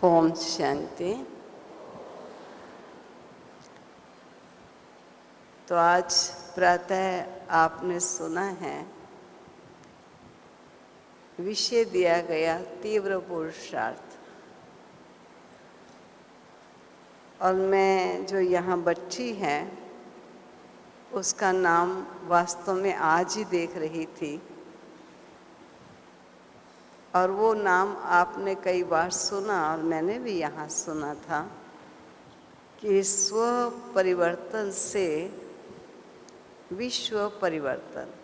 ओम शांति। तो आज प्रातः आपने सुना है, विषय दिया गया तीव्र पुरुषार्थ। और मैं जो यहाँ बच्ची है उसका नाम वास्तव में आज ही देख रही थी, और वो नाम आपने कई बार सुना और मैंने भी यहाँ सुना था कि स्व परिवर्तन से विश्व परिवर्तन।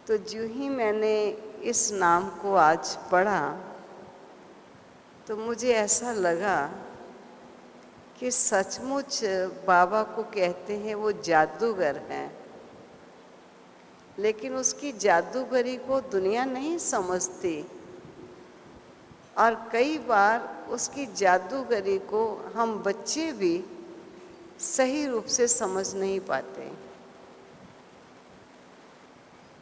तो जो ही मैंने इस नाम को आज पढ़ा तो मुझे ऐसा लगा कि सचमुच बाबा को कहते हैं वो जादूगर हैं, लेकिन उसकी जादूगरी को दुनिया नहीं समझती, और कई बार उसकी जादूगरी को हम बच्चे भी सही रूप से समझ नहीं पाते।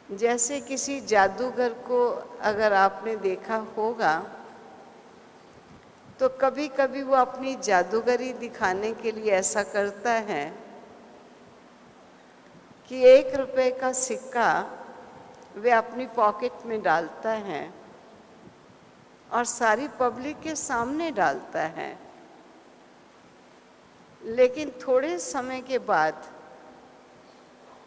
जैसे किसी जादूगर को अगर आपने देखा होगा तो कभी कभी वो अपनी जादूगरी दिखाने के लिए ऐसा करता है कि 1 रुपए का सिक्का वे अपनी पॉकेट में डालता है और सारी पब्लिक के सामने डालता है, लेकिन थोड़े समय के बाद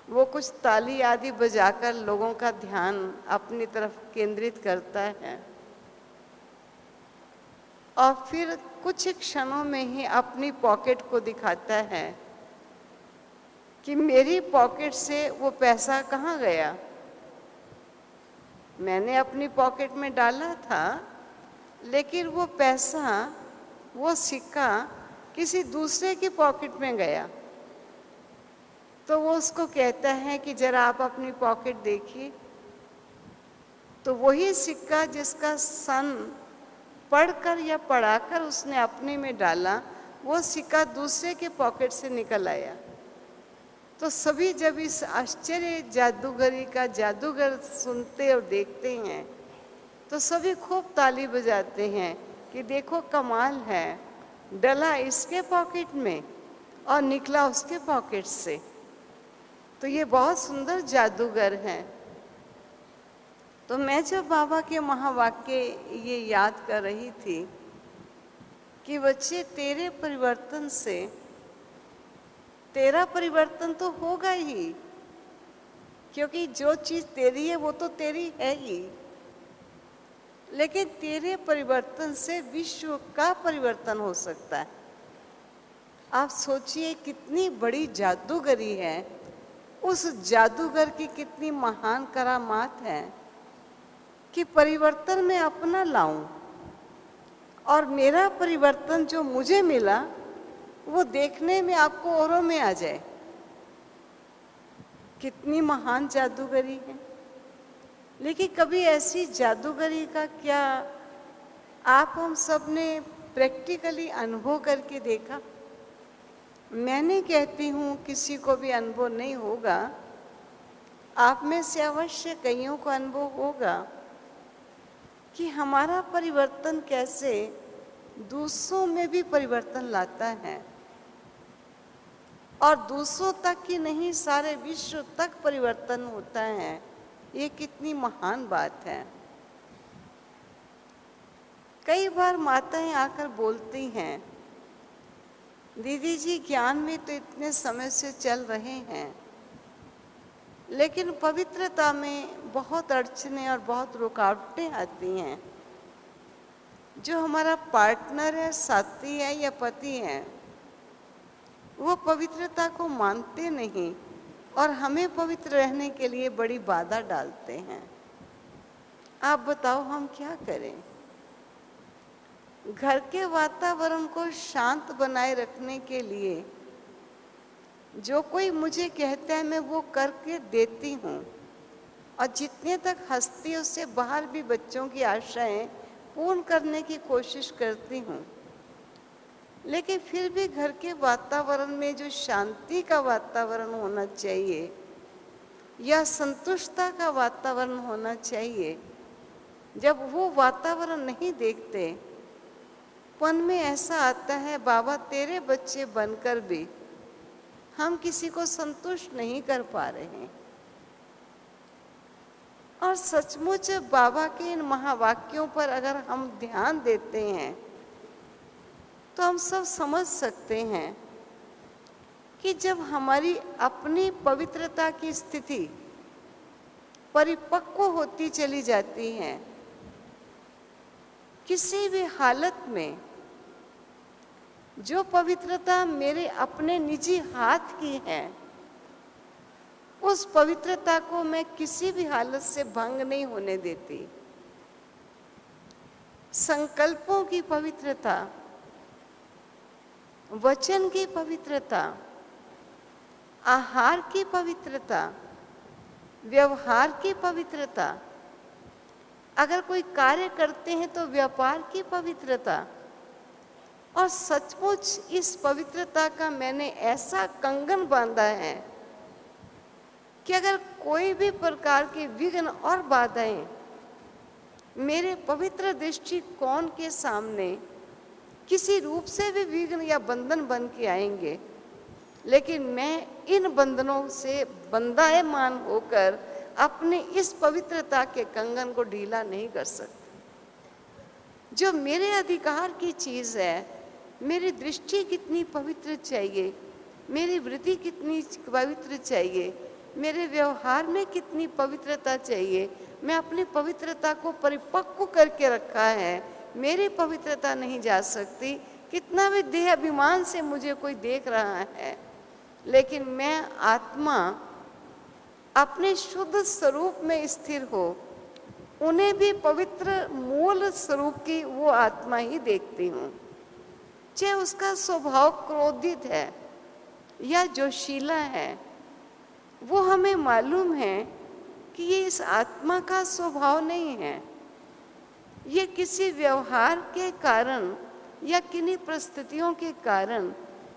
वो कुछ ताली आदि बजाकर लोगों का ध्यान अपनी तरफ केंद्रित करता है और फिर कुछ क्षणों में ही अपनी पॉकेट को दिखाता है कि मेरी पॉकेट से वो पैसा कहाँ गया। मैंने अपनी पॉकेट में डाला था, लेकिन वो पैसा, वो सिक्का किसी दूसरे की पॉकेट में गया। तो वो उसको कहता है कि जरा आप अपनी पॉकेट देखिए, तो वही सिक्का जिसका सन पढ़कर या पढ़ाकर उसने अपने में डाला, वो सिक्का दूसरे के पॉकेट से निकल आया। तो सभी जब इस आश्चर्य जादूगरी का जादूगर सुनते और देखते हैं तो सभी खूब ताली बजाते हैं कि देखो कमाल है, डला इसके पॉकेट में और निकला उसके पॉकेट से। तो ये बहुत सुंदर जादूगर हैं। तो मैं जब बाबा के महावाक्य ये याद कर रही थी कि बच्चे तेरे परिवर्तन से तेरा परिवर्तन तो होगा ही, क्योंकि जो चीज़ तेरी है वो तो तेरी है ही, लेकिन तेरे परिवर्तन से विश्व का परिवर्तन हो सकता है। आप सोचिए कितनी बड़ी जादूगरी है, उस जादूगर की कितनी महान करामात है कि परिवर्तन मैं अपना लाऊं और मेरा परिवर्तन जो मुझे मिला वो देखने में आपको औरों में आ जाए। कितनी महान जादूगरी है। लेकिन कभी ऐसी जादूगरी का क्या आप हम सब ने प्रैक्टिकली अनुभव करके देखा? मैं नहीं कहती हूँ किसी को भी अनुभव नहीं होगा, आप में से अवश्य कईयों को अनुभव होगा कि हमारा परिवर्तन कैसे दूसरों में भी परिवर्तन लाता है, और दूसरों तक ही नहीं सारे विश्व तक परिवर्तन होता है। ये कितनी महान बात है। कई बार माताएं आकर बोलती हैं, दीदी जी ज्ञान में तो इतने समय से चल रहे हैं, लेकिन पवित्रता में बहुत अड़चने और बहुत रुकावटें आती हैं। जो हमारा पार्टनर है, साथी है या पति है, वो पवित्रता को मानते नहीं और हमें पवित्र रहने के लिए बड़ी बाधा डालते हैं। आप बताओ हम क्या करें? घर के वातावरण को शांत बनाए रखने के लिए जो कोई मुझे कहता है मैं वो करके देती हूँ, और जितने तक हस्ती उससे बाहर भी बच्चों की आशाएं पूर्ण करने की कोशिश करती हूँ। लेकिन फिर भी घर के वातावरण में जो शांति का वातावरण होना चाहिए या संतुष्टता का वातावरण होना चाहिए, जब वो वातावरण नहीं देखते, मन में ऐसा आता है बाबा तेरे बच्चे बनकर भी हम किसी को संतुष्ट नहीं कर पा रहे हैं। और सचमुच बाबा के इन महावाक्यों पर अगर हम ध्यान देते हैं तो हम सब समझ सकते हैं कि जब हमारी अपनी पवित्रता की स्थिति परिपक्व होती चली जाती है, किसी भी हालत में जो पवित्रता मेरे अपने निजी हाथ की है, उस पवित्रता को मैं किसी भी हालत से भंग नहीं होने देती। संकल्पों की पवित्रता, वचन की पवित्रता, आहार की पवित्रता, व्यवहार की पवित्रता, अगर कोई कार्य करते हैं तो व्यापार की पवित्रता, और सचमुच इस पवित्रता का मैंने ऐसा कंगन बांधा है कि अगर कोई भी प्रकार के विघ्न और बाधाएं मेरे पवित्र दृष्टिकोण के सामने किसी रूप से भी विघ्न या बंधन बन के आएंगे, लेकिन मैं इन बंधनों से बंधायमान होकर अपने इस पवित्रता के कंगन को ढीला नहीं कर सकती। जो मेरे अधिकार की चीज़ है, मेरी दृष्टि कितनी पवित्र चाहिए, मेरी वृत्ति कितनी पवित्र चाहिए, मेरे व्यवहार में कितनी पवित्रता चाहिए, मैं अपनी पवित्रता को परिपक्व करके रखा है, मेरी पवित्रता नहीं जा सकती। कितना भी देह अभिमान से मुझे कोई देख रहा है, लेकिन मैं आत्मा अपने शुद्ध स्वरूप में स्थिर हो, उन्हें भी पवित्र मूल स्वरूप की वो आत्मा ही देखती हूँ। चाहे उसका स्वभाव क्रोधित है या जोशीला है, वो हमें मालूम है कि ये इस आत्मा का स्वभाव नहीं है। ये किसी व्यवहार के कारण या किन्हीं परिस्थितियों के कारण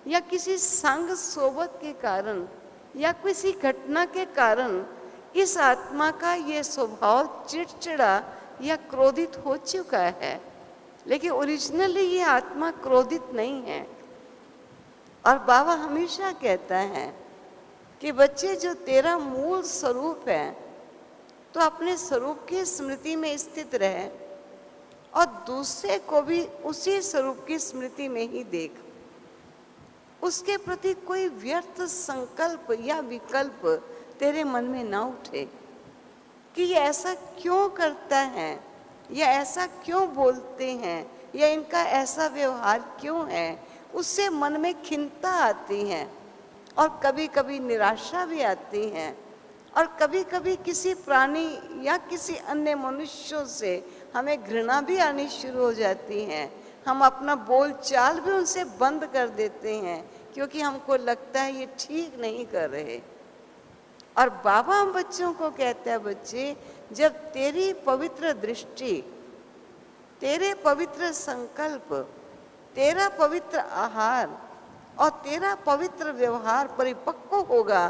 या किसी संग सोबत के कारण या किसी घटना के कारण इस आत्मा का ये स्वभाव चिड़चिड़ा या क्रोधित हो चुका है, लेकिन ओरिजिनली ये आत्मा क्रोधित नहीं है। और बाबा हमेशा कहता है कि बच्चे, जो तेरा मूल स्वरूप है, तो अपने स्वरूप की स्मृति में स्थित रहे और दूसरे को भी उसी स्वरूप की स्मृति में ही देख। उसके प्रति कोई व्यर्थ संकल्प या विकल्प तेरे मन में ना उठे कि ये ऐसा क्यों करता है, या ऐसा क्यों बोलते हैं, या इनका ऐसा व्यवहार क्यों है। उससे मन में खिन्नता आती है और कभी कभी निराशा भी आती है, और कभी कभी किसी प्राणी या किसी अन्य मनुष्यों से हमें घृणा भी आनी शुरू हो जाती है। हम अपना बोल चाल भी उनसे बंद कर देते हैं क्योंकि हमको लगता है ये ठीक नहीं कर रहे। और बाबा हम बच्चों को कहता है, बच्चे, जब तेरी पवित्र दृष्टि, तेरे पवित्र संकल्प, तेरा पवित्र आहार और तेरा पवित्र व्यवहार परिपक्व होगा,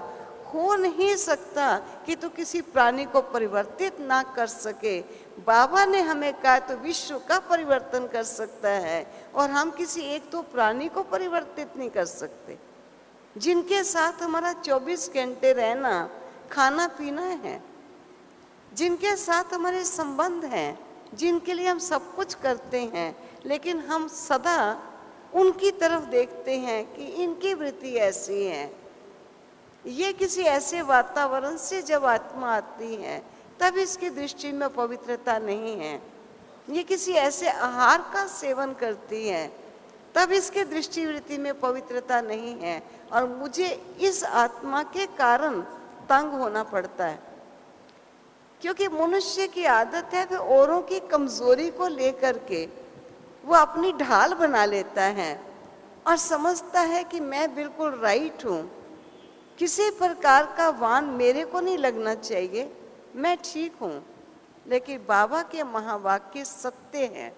हो नहीं सकता कि तू किसी प्राणी को परिवर्तित ना कर सके। बाबा ने हमें कहा तो विश्व का परिवर्तन कर सकता है, और हम किसी एक तो प्राणी को परिवर्तित नहीं कर सकते। जिनके साथ हमारा 24 घंटे रहना, खाना पीना है, जिनके साथ हमारे संबंध हैं, जिनके लिए हम सब कुछ करते हैं, लेकिन हम सदा उनकी तरफ देखते हैं कि इनकी वृत्ति ऐसी है। ये किसी ऐसे वातावरण से जब आत्मा आती है तब इसकी दृष्टि में पवित्रता नहीं है। ये किसी ऐसे आहार का सेवन करती है तब इसके दृष्टिवृत्ति में पवित्रता नहीं है, और मुझे इस आत्मा के कारण तंग होना पड़ता है। क्योंकि मनुष्य की आदत है वह औरों की कमजोरी को लेकर के वो अपनी ढाल बना लेता है और समझता है कि मैं बिल्कुल राइट हूँ, किसी प्रकार का वान मेरे को नहीं लगना चाहिए, मैं ठीक हूँ। लेकिन बाबा के महावाक्य सत्य हैं,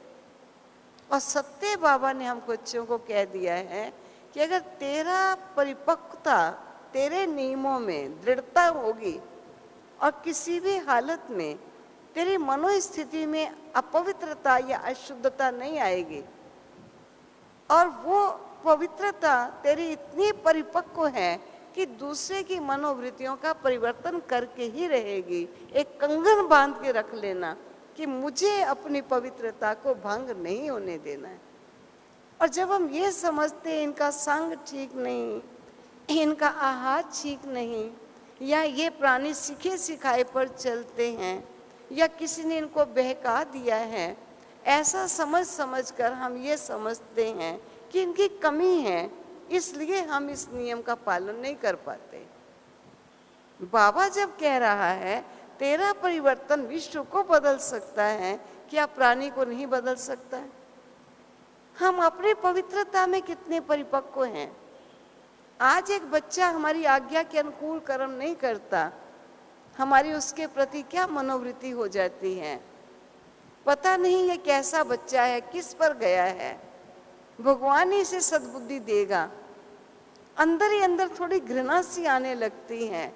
और सत्य बाबा ने हम बच्चों को कह दिया है कि अगर तेरा परिपक्वता, तेरे नियमों में दृढ़ता होगी और किसी भी हालत में तेरी मनोस्थिति में अपवित्रता या अशुद्धता नहीं आएगी, और वो पवित्रता तेरी इतनी परिपक्व है कि दूसरे की मनोवृत्तियों का परिवर्तन करके ही रहेगी। एक कंगन बांध के रख लेना कि मुझे अपनी पवित्रता को भंग नहीं होने देना है। और जब हम ये समझते हैं इनका संग ठीक नहीं, इनका आहार ठीक नहीं, या ये प्राणी सीखे सिखाए पर चलते हैं, या किसी ने इनको बहका दिया है, ऐसा समझ कर हम ये समझते हैं कि इनकी कमी है, इसलिए हम इस नियम का पालन नहीं कर पाते। बाबा जब कह रहा है तेरा परिवर्तन विश्व को बदल सकता है, क्या प्राणी को नहीं बदल सकता है? हम अपनी पवित्रता में कितने परिपक्व हैं। आज एक बच्चा हमारी आज्ञा के अनुकूल कर्म नहीं करता, हमारी उसके प्रति क्या मनोवृत्ति हो जाती है। पता नहीं ये कैसा बच्चा है, किस पर गया है। भगवान ही इसे सद्बुद्धि देगा। अंदर ही अंदर थोड़ी घृणा सी आने लगती है,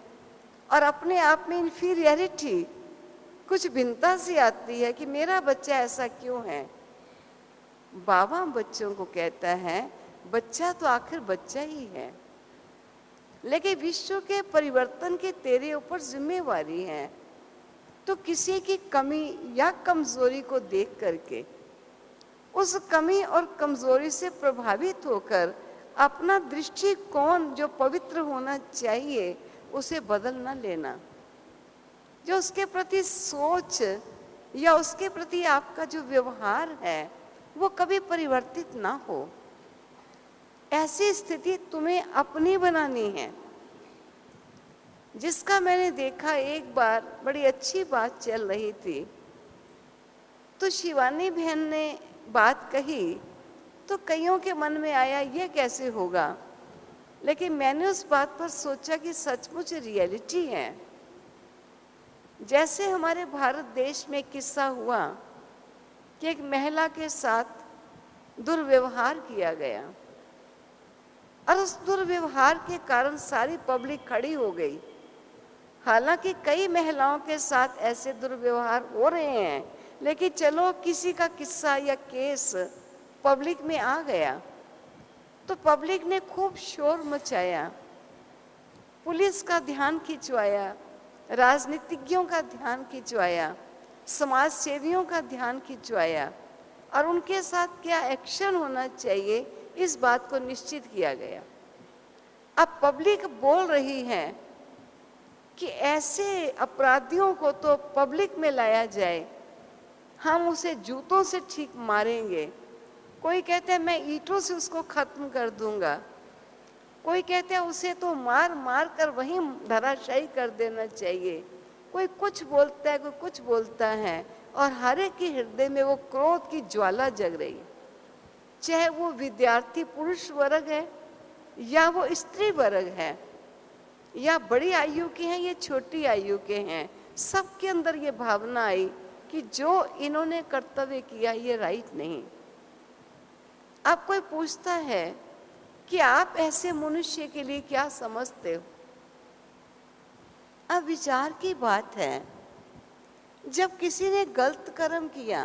और अपने आप में इन्फीरियरिटी, कुछ भिन्नता सी आती है कि मेरा बच्चा ऐसा क्यों है। बाबा बच्चों को कहता है बच्चा तो आखिर बच्चा ही है, लेकिन विश्व के परिवर्तन की तेरे ऊपर जिम्मेवारी है। तो किसी की कमी या कमजोरी को देख करके उस कमी और कमजोरी से प्रभावित होकर अपना दृष्टिकोण जो पवित्र होना चाहिए उसे बदल न लेना। जो उसके प्रति सोच या उसके प्रति आपका जो व्यवहार है वो कभी परिवर्तित ना हो, ऐसी स्थिति तुम्हें अपनी बनानी है। जिसका मैंने देखा, एक बार बड़ी अच्छी बात चल रही थी, तो शिवानी बहन ने बात कही तो कईयों के मन में आया ये कैसे होगा, लेकिन मैंने उस बात पर सोचा कि सचमुच रियलिटी है। जैसे हमारे भारत देश में किस्सा हुआ कि एक महिला के साथ दुर्व्यवहार किया गया, और उस दुर्व्यवहार के कारण सारी पब्लिक खड़ी हो गई। हालांकि कई महिलाओं के साथ ऐसे दुर्व्यवहार हो रहे हैं, लेकिन चलो किसी का किस्सा या केस पब्लिक में आ गया तो पब्लिक ने खूब शोर मचाया, पुलिस का ध्यान खिंचवाया, राजनीतिज्ञों का ध्यान खिंचवाया, समाज सेवियों का ध्यान खिंचवाया, और उनके साथ क्या एक्शन होना चाहिए इस बात को निश्चित किया गया। अब पब्लिक बोल रही है कि ऐसे अपराधियों को तो पब्लिक में लाया जाए, हम उसे जूतों से ठीक मारेंगे। कोई कहता है मैं ईंटों से उसको खत्म कर दूंगा, कोई कहता है उसे तो मार मार कर वहीं धराशायी कर देना चाहिए। कोई कुछ बोलता है, कोई कुछ बोलता है, और हर एक के हृदय में वो क्रोध की ज्वाला जग रही है। चाहे वो विद्यार्थी पुरुष वर्ग है या वो स्त्री वर्ग है, या बड़ी आयु के हैं या छोटी आयु के हैं, सबके अंदर ये भावना आई कि जो इन्होंने कर्तव्य किया ये राइट नहीं। अब कोई पूछता है कि आप ऐसे मनुष्य के लिए क्या समझते हो। अब विचार की बात है, जब किसी ने गलत कर्म किया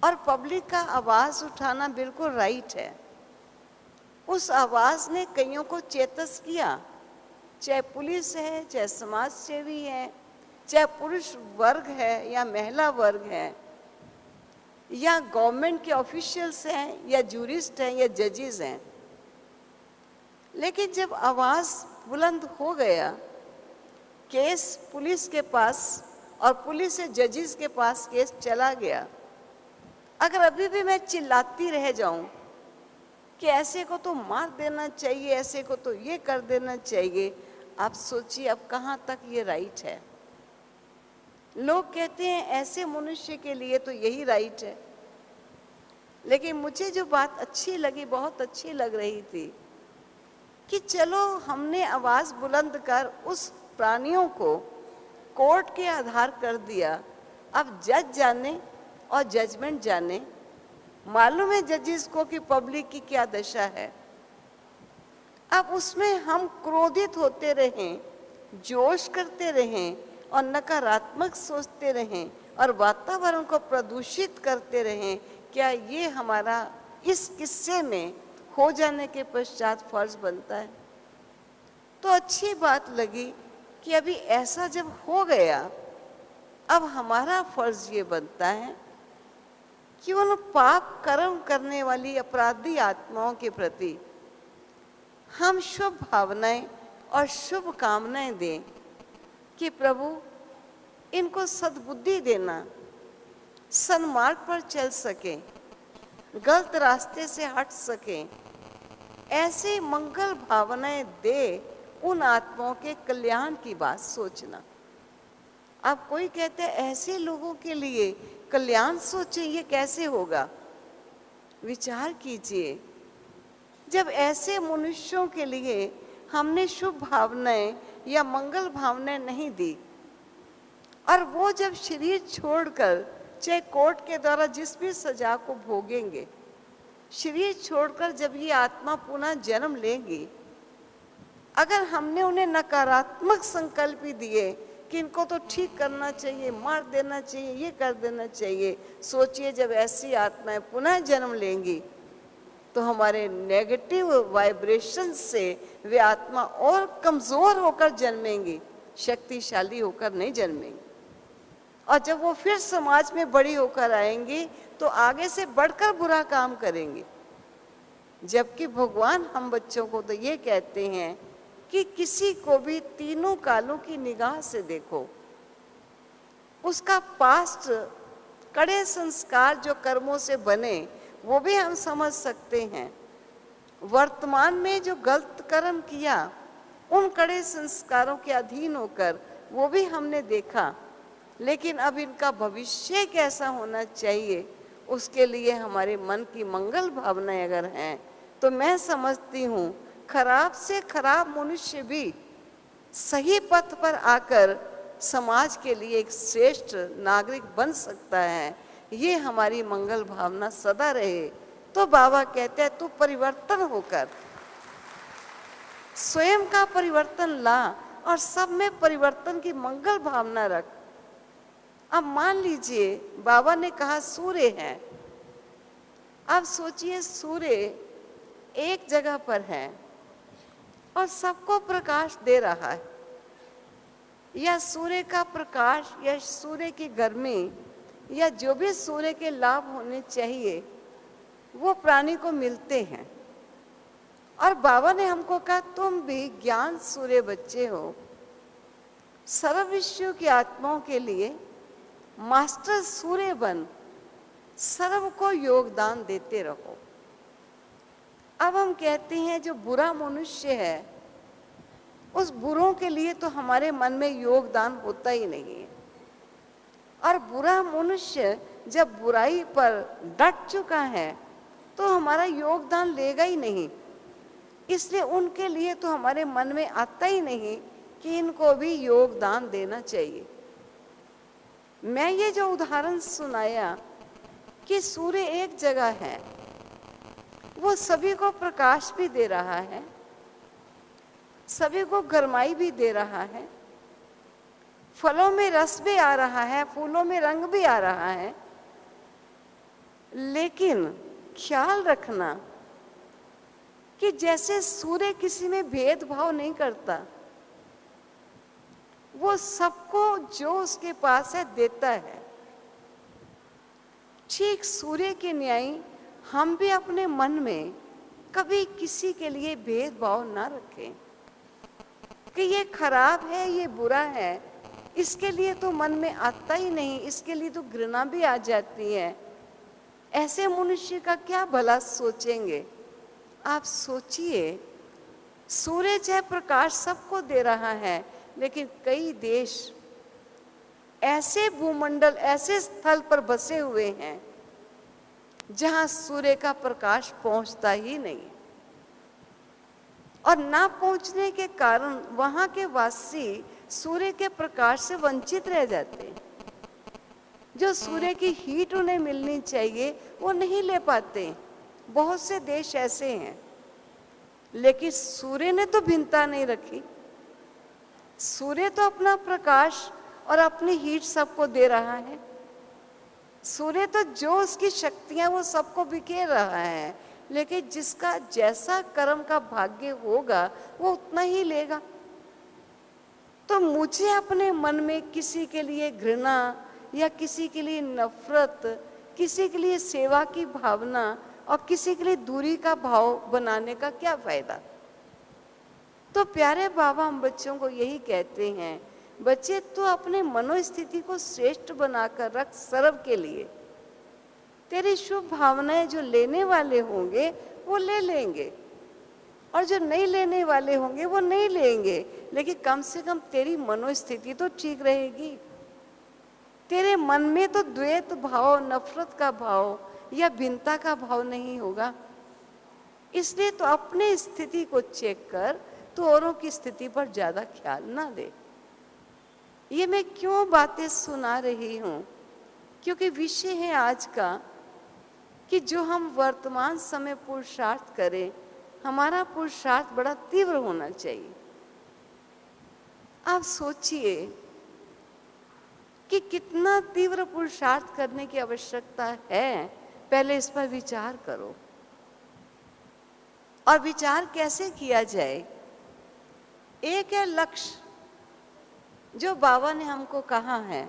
और पब्लिक का आवाज उठाना बिल्कुल राइट है, उस आवाज ने कईयों को चेतस किया, चाहे पुलिस है, चाहे समाज सेवी है, चाहे पुरुष वर्ग है या महिला वर्ग है, या गवर्नमेंट के ऑफिशियल्स हैं या जूरिस्ट हैं या जजेस हैं। लेकिन जब आवाज बुलंद हो गया, केस पुलिस के पास और पुलिस से जजेस के पास केस चला गया, अगर अभी भी मैं चिल्लाती रह जाऊं कि ऐसे को तो मार देना चाहिए, ऐसे को तो ये कर देना चाहिए, आप सोचिए अब कहाँ तक ये राइट है। लोग कहते हैं ऐसे मनुष्य के लिए तो यही राइट है। लेकिन मुझे जो बात अच्छी लगी, बहुत अच्छी लग रही थी, कि चलो हमने आवाज बुलंद कर उस प्राणियों को कोर्ट के आधार कर दिया, अब जज जाने और जजमेंट जाने। मालूम है जजेस को कि पब्लिक की क्या दशा है। अब उसमें हम क्रोधित होते रहें, जोश करते रहें और नकारात्मक सोचते रहें और वातावरण को प्रदूषित करते रहें, क्या ये हमारा इस किस्से में हो जाने के पश्चात फर्ज बनता है? तो अच्छी बात लगी कि अभी ऐसा जब हो गया, अब हमारा फर्ज ये बनता है कि उन पाप कर्म करने वाली अपराधी आत्माओं के प्रति हम शुभ भावनाएं और शुभ कामनाएं दें कि प्रभु इनको सद्बुद्धि देना, सन्मार्ग पर चल सके, गलत रास्ते से हट सके, ऐसे मंगल भावनाएं दे उन आत्माओं के कल्याण की बात सोचना। अब कोई कहते हैं ऐसे लोगों के लिए कल्याण सोचे, ये कैसे होगा? विचार कीजिए, जब ऐसे मनुष्यों के लिए हमने शुभ भावनाएं या मंगल भावनाएं नहीं दी और वो जब शरीर छोड़कर, चाहे कोर्ट के द्वारा जिस भी सजा को भोगेंगे, शरीर छोड़कर जब ये आत्मा पुनः जन्म लेंगी, अगर हमने उन्हें नकारात्मक संकल्प ही दिए कि इनको तो ठीक करना चाहिए, मार देना चाहिए, ये कर देना चाहिए, सोचिए जब ऐसी आत्माएं पुनः जन्म लेंगी तो हमारे नेगेटिव वाइब्रेशन से वे आत्मा और कमजोर होकर जन्मेंगी, शक्तिशाली होकर नहीं जन्मेंगी। और जब वो फिर समाज में बड़ी होकर आएंगी तो आगे से बढ़कर बुरा काम करेंगे। जबकि भगवान हम बच्चों को तो ये कहते हैं कि किसी को भी तीनों कालों की निगाह से देखो, उसका पास्ट कड़े संस्कार जो कर्मों से बने वो भी हम समझ सकते हैं, वर्तमान में जो गलत कर्म किया उन कड़े संस्कारों के अधीन होकर वो भी हमने देखा, लेकिन अब इनका भविष्य कैसा होना चाहिए उसके लिए हमारे मन की मंगल भावनाएं अगर हैं तो मैं समझती हूँ खराब से खराब मनुष्य भी सही पथ पर आकर समाज के लिए एक श्रेष्ठ नागरिक बन सकता है। ये हमारी मंगल भावना सदा रहे। तो बाबा कहते हैं तू परिवर्तन होकर स्वयं का परिवर्तन ला और सब में परिवर्तन की मंगल भावना रख। अब मान लीजिए बाबा ने कहा सूर्य है, अब सोचिए सूर्य एक जगह पर है और सबको प्रकाश दे रहा है, या सूर्य का प्रकाश या सूर्य की गर्मी या जो भी सूर्य के लाभ होने चाहिए वो प्राणी को मिलते हैं। और बाबा ने हमको कहा तुम भी ज्ञान सूर्य बच्चे हो, सर्व विश्व की आत्माओं के लिए मास्टर सूर्य बन, सर्व को योगदान देते रहो। अब हम कहते हैं जो बुरा मनुष्य है उस बुरों के लिए तो हमारे मन में योगदान होता ही नहीं है, और बुरा मनुष्य जब बुराई पर डट चुका है तो हमारा योगदान लेगा ही नहीं, इसलिए उनके लिए तो हमारे मन में आता ही नहीं कि इनको भी योगदान देना चाहिए। मैं ये जो उदाहरण सुनाया कि सूर्य एक जगह है, वो सभी को प्रकाश भी दे रहा है, सभी को गरमाई भी दे रहा है, फलों में रस भी आ रहा है, फूलों में रंग भी आ रहा है, लेकिन ख्याल रखना कि जैसे सूर्य किसी में भेदभाव नहीं करता, वो सबको जो उसके पास है देता है। ठीक सूर्य के न्याय हम भी अपने मन में कभी किसी के लिए भेदभाव ना रखें कि ये खराब है, ये बुरा है, इसके लिए तो मन में आता ही नहीं, इसके लिए तो घृणा भी आ जाती है। ऐसे मनुष्य का क्या भला सोचेंगे? आप सोचिए, सूर्य चाहे प्रकाश सबको दे रहा है, लेकिन कई देश ऐसे भूमंडल, ऐसे स्थल पर बसे हुए हैं जहां सूर्य का प्रकाश पहुंचता ही नहीं, और ना पहुंचने के कारण वहां के वासी सूर्य के प्रकाश से वंचित रह जाते हैं। जो सूर्य की हीट उन्हें मिलनी चाहिए वो नहीं ले पाते। बहुत से देश ऐसे हैं, लेकिन सूर्य ने तो भिन्नता नहीं रखी। सूर्य तो अपना प्रकाश और अपनी हीट सबको दे रहा है। सूर्य तो जो उसकी शक्तियां वो सबको बिखेर रहा है, लेकिन जिसका जैसा कर्म का भाग्य होगा वो उतना ही लेगा। तो मुझे अपने मन में किसी के लिए घृणा या किसी के लिए नफरत, किसी के लिए सेवा की भावना और किसी के लिए दूरी का भाव बनाने का क्या फायदा। तो प्यारे बाबा हम बच्चों को यही कहते हैं, बच्चे तो अपने मनोस्थिति को श्रेष्ठ बनाकर रख सर्व के लिए। तेरी शुभ भावनाएं जो लेने वाले होंगे वो ले लेंगे, और जो नहीं लेने वाले होंगे वो नहीं लेंगे, लेकिन कम से कम तेरी मनोस्थिति तो ठीक रहेगी। तेरे मन में तो द्वेष भाव, नफरत का भाव या भिन्नता का भाव नहीं होगा। इसलिए तो अपने स्थिति को चेक कर, तो औरों की स्थिति पर ज्यादा ख्याल ना दे। ये मैं क्यों बातें सुना रही हूँ, क्योंकि विषय है आज का कि जो हम वर्तमान समय पुरुषार्थ करें, हमारा पुरुषार्थ बड़ा तीव्र होना चाहिए। आप सोचिए कि कितना तीव्र पुरुषार्थ करने की आवश्यकता है, पहले इस पर विचार करो। और विचार कैसे किया जाए? एक है लक्ष्य, जो बाबा ने हमको कहा है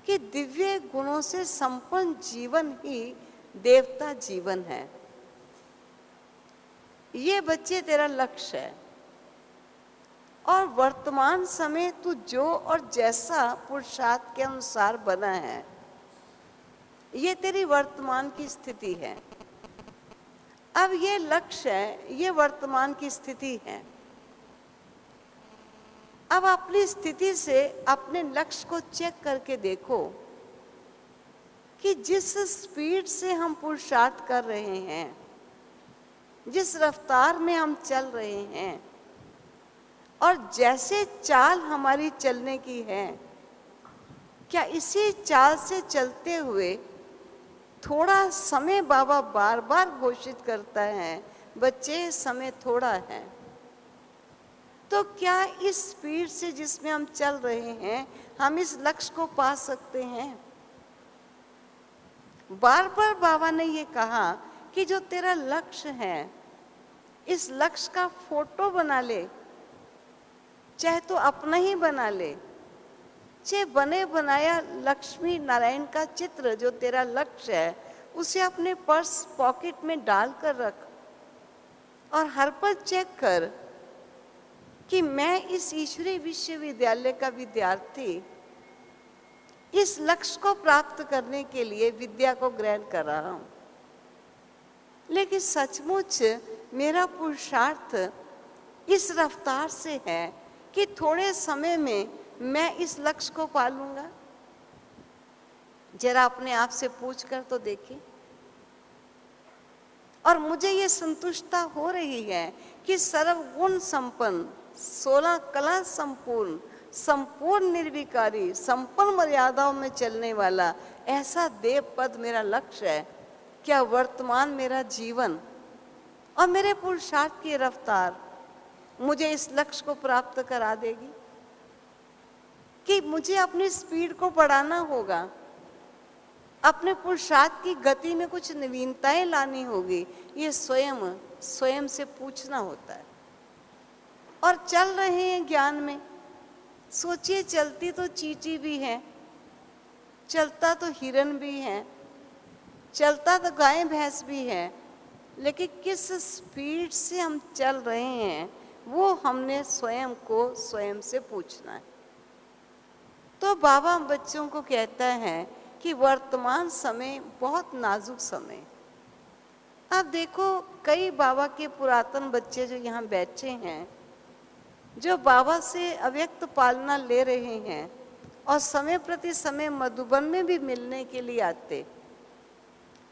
कि दिव्य गुणों से संपन्न जीवन ही देवता जीवन है। ये बच्चे तेरा लक्ष्य है, और वर्तमान समय तू जो और जैसा पुरुषार्थ के अनुसार बना है, ये तेरी वर्तमान की स्थिति है। अब ये लक्ष्य है, ये वर्तमान की स्थिति है। अब अपनी स्थिति से अपने लक्ष्य को चेक करके देखो कि जिस स्पीड से हम पुरुषार्थ कर रहे हैं, जिस रफ्तार में हम चल रहे हैं, और जैसे चाल हमारी चलने की है, क्या इसी चाल से चलते हुए थोड़ा समय बाबा बार बार घोषित करता है, बच्चे समय थोड़ा है। तो क्या इस स्पीड से जिसमें हम चल रहे हैं, हम इस लक्ष्य को पा सकते हैं? बार बार बाबा ने ये कहा कि जो तेरा लक्ष्य है, इस लक्ष्य का फोटो बना ले, चाहे तो अपना ही बना ले, चाहे बने बनाया लक्ष्मी नारायण का चित्र जो तेरा लक्ष्य है, उसे अपने पर्स पॉकेट में डाल कर रख, और हर पल चेक कर कि मैं इस ईश्वरीय विश्वविद्यालय का विद्यार्थी इस लक्ष्य को प्राप्त करने के लिए विद्या को ग्रहण कर रहा हूं। लेकिन सचमुच मेरा पुरुषार्थ इस रफ्तार से है कि थोड़े समय में मैं इस लक्ष्य को पा लूंगा? जरा अपने आप से पूछ कर तो देखिए। और मुझे ये संतुष्टता हो रही है कि सर्वगुण संपन्न, 16 कला संपूर्ण, संपूर्ण निर्विकारी, संपन्न मर्यादाओं में चलने वाला ऐसा देव पद मेरा लक्ष्य है। क्या वर्तमान मेरा जीवन और मेरे पुरुषार्थ की रफ्तार मुझे इस लक्ष्य को प्राप्त करा देगी? कि मुझे अपनी स्पीड को बढ़ाना होगा, अपने पुरुषार्थ की गति में कुछ नवीनताएं लानी होगी? ये स्वयं से पूछना होता है। और चल रहे हैं ज्ञान में। सोचिए, चलती तो चींटी भी है, चलता तो हिरन भी है, चलता तो गाय भैंस भी है, लेकिन किस स्पीड से हम चल रहे हैं वो हमने स्वयं को स्वयं से पूछना है। तो बाबा बच्चों को कहता है कि वर्तमान समय बहुत नाजुक समय। आप देखो, कई बाबा के पुरातन बच्चे जो यहाँ बैठे हैं, जो बाबा से अव्यक्त पालना ले रहे हैं और समय प्रति समय मधुबन में भी मिलने के लिए आते,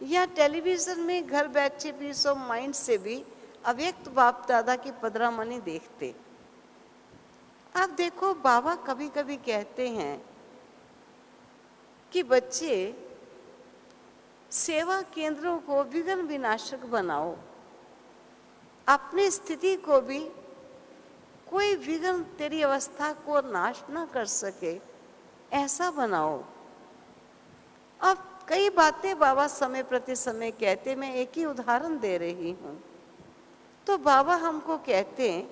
या टेलीविजन में घर बैठे पीस ऑफ माइंड से भी अव्यक्त बाप दादा की पधरामनी देखते। आप देखो, बाबा कभी कभी कहते हैं कि बच्चे, सेवा केंद्रों को विघ्न विनाशक बनाओ, अपनी स्थिति को भी कोई विघ्न तेरी अवस्था को नाश ना कर सके ऐसा बनाओ। अब कई बातें बाबा समय प्रति समय कहते, मैं एक ही उदाहरण दे रही हूँ। तो बाबा हमको कहते हैं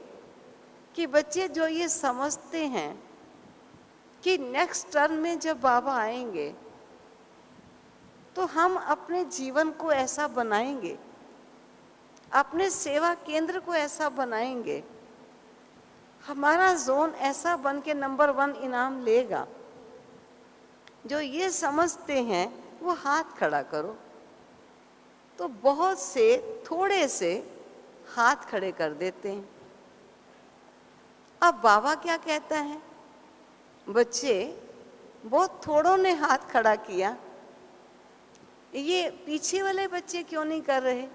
कि बच्चे जो ये समझते हैं कि नेक्स्ट टर्न में जब बाबा आएंगे तो हम अपने जीवन को ऐसा बनाएंगे, अपने सेवा केंद्र को ऐसा बनाएंगे, हमारा जोन ऐसा बन के नंबर 1 इनाम लेगा। जो ये समझते हैं वो हाथ खड़ा करो। तो बहुत से थोड़े से हाथ खड़े कर देते हैं। अब बाबा क्या कहता है, बच्चे बहुत थोड़ों ने हाथ खड़ा किया, ये पीछे वाले बच्चे क्यों नहीं कर रहे?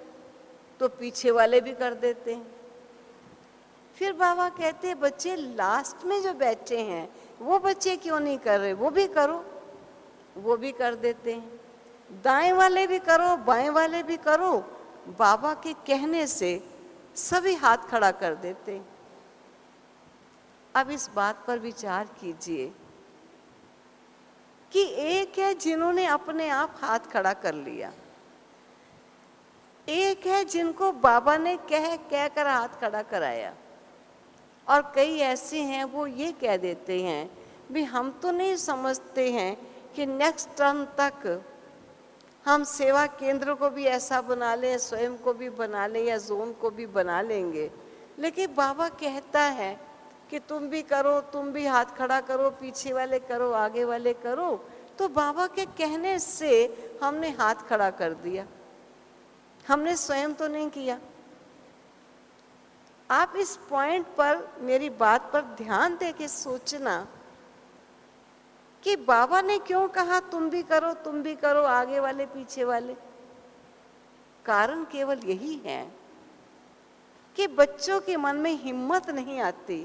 तो पीछे वाले भी कर देते हैं। फिर बाबा कहते हैं बच्चे लास्ट में जो बैठे हैं वो बच्चे क्यों नहीं कर रहे? वो भी करो। वो भी कर देते हैं। दाएं वाले भी करो, बाएं वाले भी करो। बाबा के कहने से सभी हाथ खड़ा कर देते हैं। अब इस बात पर विचार कीजिए कि एक है जिन्होंने अपने आप हाथ खड़ा कर लिया, एक है जिनको बाबा ने कह कर हाथ खड़ा कराया, और कई ऐसे हैं वो ये कह देते हैं भी हम तो नहीं समझते हैं कि नेक्स्ट टर्म तक हम सेवा केंद्र को भी ऐसा बना लें, स्वयं को भी बना लें या जोन को भी बना लेंगे। लेकिन बाबा कहता है कि तुम भी करो, तुम भी हाथ खड़ा करो, पीछे वाले करो, आगे वाले करो। तो बाबा के कहने से हमने हाथ खड़ा कर दिया, हमने स्वयं तो नहीं किया। आप इस पॉइंट पर मेरी बात पर ध्यान दे के सोचना कि बाबा ने क्यों कहा तुम भी करो, तुम भी करो, आगे वाले पीछे वाले। कारण केवल यही है कि बच्चों के मन में हिम्मत नहीं आती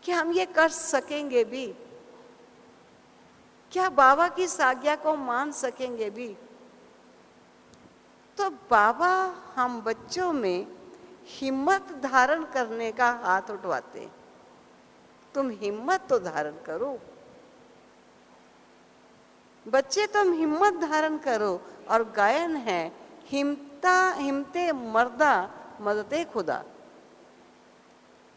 कि हम ये कर सकेंगे भी, क्या बाबा की आज्ञा को मान सकेंगे भी। तो बाबा हम बच्चों में हिम्मत धारण करने का हाथ उठवाते। तुम हिम्मत तो धारण करो बच्चे, तुम हिम्मत धारण करो। और गायन है हिम्मते मर्दा मददे खुदा।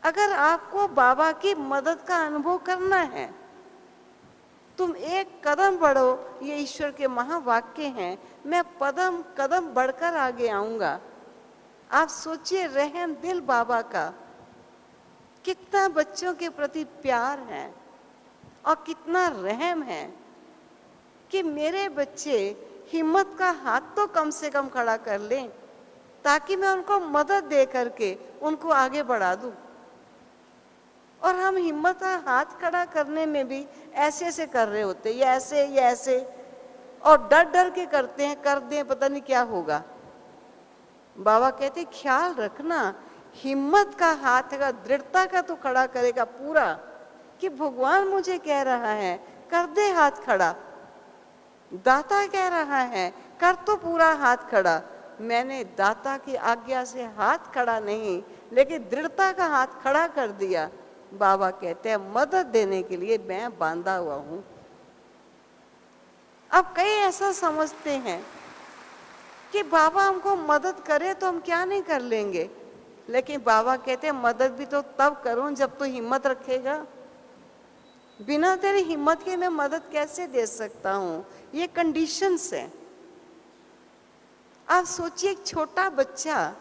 अगर आपको बाबा की मदद का अनुभव करना है, तुम एक कदम बढ़ो। ये ईश्वर के महावाक्य हैं, मैं कदम कदम बढ़कर आगे आऊंगा। आप सोचिए रहम दिल बाबा का कितना बच्चों के प्रति प्यार है और कितना रहम है कि मेरे बच्चे हिम्मत का हाथ तो कम से कम खड़ा कर लें ताकि मैं उनको मदद दे करके उनको आगे बढ़ा दूं। और हम हिम्मत का हाथ खड़ा करने में भी ऐसे ऐसे कर रहे होते, ये ऐसे, और डर डर के करते हैं, कर दें पता नहीं क्या होगा। बाबा कहते ख्याल रखना, हिम्मत का हाथ है, दृढ़ता का तो खड़ा करेगा पूरा, कि भगवान मुझे कह रहा है कर दे हाथ खड़ा, दाता कह रहा है कर तो पूरा हाथ खड़ा। मैंने दाता की आज्ञा से हाथ खड़ा नहीं, लेकिन दृढ़ता का हाथ खड़ा कर दिया। बाबा कहते हैं मदद देने के लिए मैं बांधा हुआ हूं। अब कई ऐसा समझते हैं कि बाबा हमको मदद करे तो हम क्या नहीं कर लेंगे, लेकिन बाबा कहते हैं मदद भी तो तब करूं जब तो हिम्मत रखेगा। बिना तेरी हिम्मत के मैं मदद कैसे दे सकता हूं? ये कंडीशंस है। आप सोचिए एक छोटा बच्चा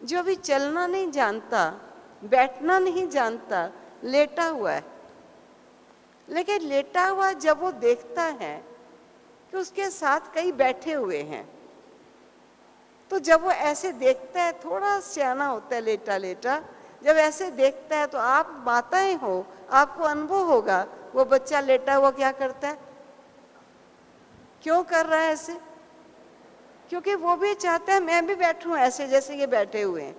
जो अभी चलना नहीं जानता, बैठना नहीं जानता, लेटा हुआ है, लेकिन लेटा हुआ जब वो देखता है कि उसके साथ कई बैठे हुए हैं, तो जब वो ऐसे देखता है, थोड़ा सियाना होता है लेटा लेटा, जब ऐसे देखता है तो आप माताएं हो, आपको अनुभव होगा वो बच्चा लेटा हुआ क्या करता है, क्यों कर रहा है ऐसे? क्योंकि वो भी चाहता है मैं भी बैठूं ऐसे जैसे ये बैठे हुए हैं।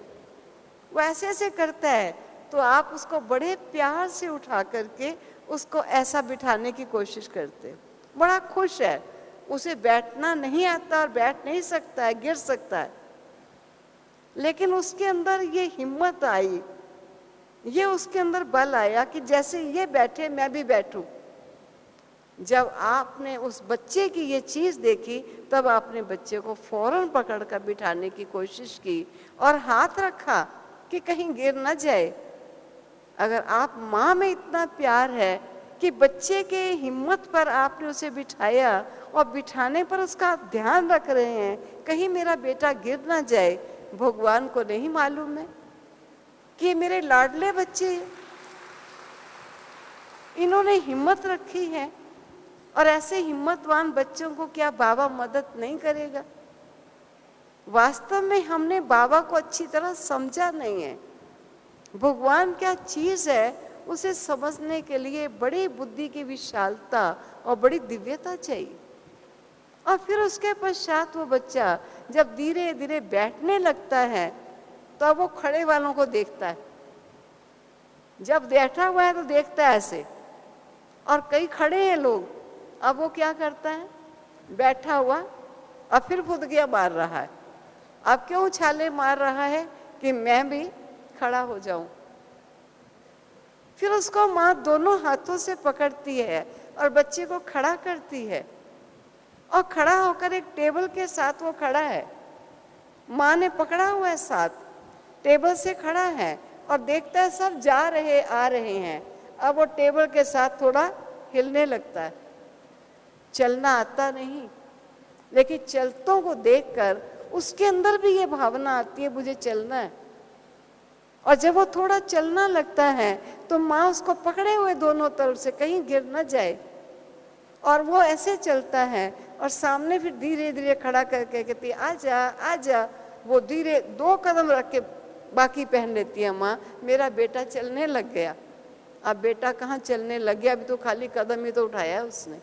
वो ऐसे ऐसे करता है तो आप उसको बड़े प्यार से उठा करके उसको ऐसा बिठाने की कोशिश करते। बड़ा खुश है, उसे बैठना नहीं आता और बैठ नहीं सकता है, गिर सकता है, लेकिन उसके अंदर ये हिम्मत आई, ये उसके अंदर बल आया कि जैसे ये बैठे मैं भी बैठूं। जब आपने उस बच्चे की ये चीज़ देखी तब आपने बच्चे को फौरन पकड़कर बिठाने की कोशिश की और हाथ रखा कि कहीं गिर ना जाए। अगर आप माँ में इतना प्यार है कि बच्चे के हिम्मत पर आपने उसे बिठाया और बिठाने पर उसका ध्यान रख रहे हैं कहीं मेरा बेटा गिर ना जाए, भगवान को नहीं मालूम है कि मेरे लाडले बच्चे इन्होंने हिम्मत रखी है। और ऐसे हिम्मतवान बच्चों को क्या बाबा मदद नहीं करेगा? वास्तव में हमने बाबा को अच्छी तरह समझा नहीं है। भगवान क्या चीज है उसे समझने के लिए बड़ी बुद्धि की विशालता और बड़ी दिव्यता चाहिए। और फिर उसके पश्चात वो बच्चा जब धीरे धीरे बैठने लगता है तो अब वो खड़े वालों को देखता है। जब बैठा हुआ है तो देखता है ऐसे, और कई खड़े हैं लोग, अब वो क्या करता है, बैठा हुआ और फिर फुदकियां मार रहा है। अब क्यों उछाले मार रहा है कि मैं भी खड़ा हो जाऊं। फिर उसको माँ दोनों हाथों से पकड़ती है और बच्चे को खड़ा करती है, और खड़ा होकर एक टेबल के साथ वो खड़ा है। माँ ने पकड़ा हुआ है, साथ टेबल से खड़ा है और देखता है सब जा रहे आ रहे हैं। अब वो टेबल के साथ थोड़ा हिलने लगता है। चलना आता नहीं, लेकिन चलतों को देखकर उसके अंदर भी ये भावना आती है मुझे चलना है। और जब वो थोड़ा चलना लगता है तो माँ उसको पकड़े हुए दोनों तरफ से कहीं गिर न जाए, और वो ऐसे चलता है और सामने फिर धीरे धीरे खड़ा करके कहती है आजा आजा। वो धीरे 2 कदम रख के बाकी पहन लेती है माँ, मेरा बेटा चलने लग गया। अब बेटा कहाँ चलने लग गया, अभी तो खाली कदम ही तो उठाया है उसने।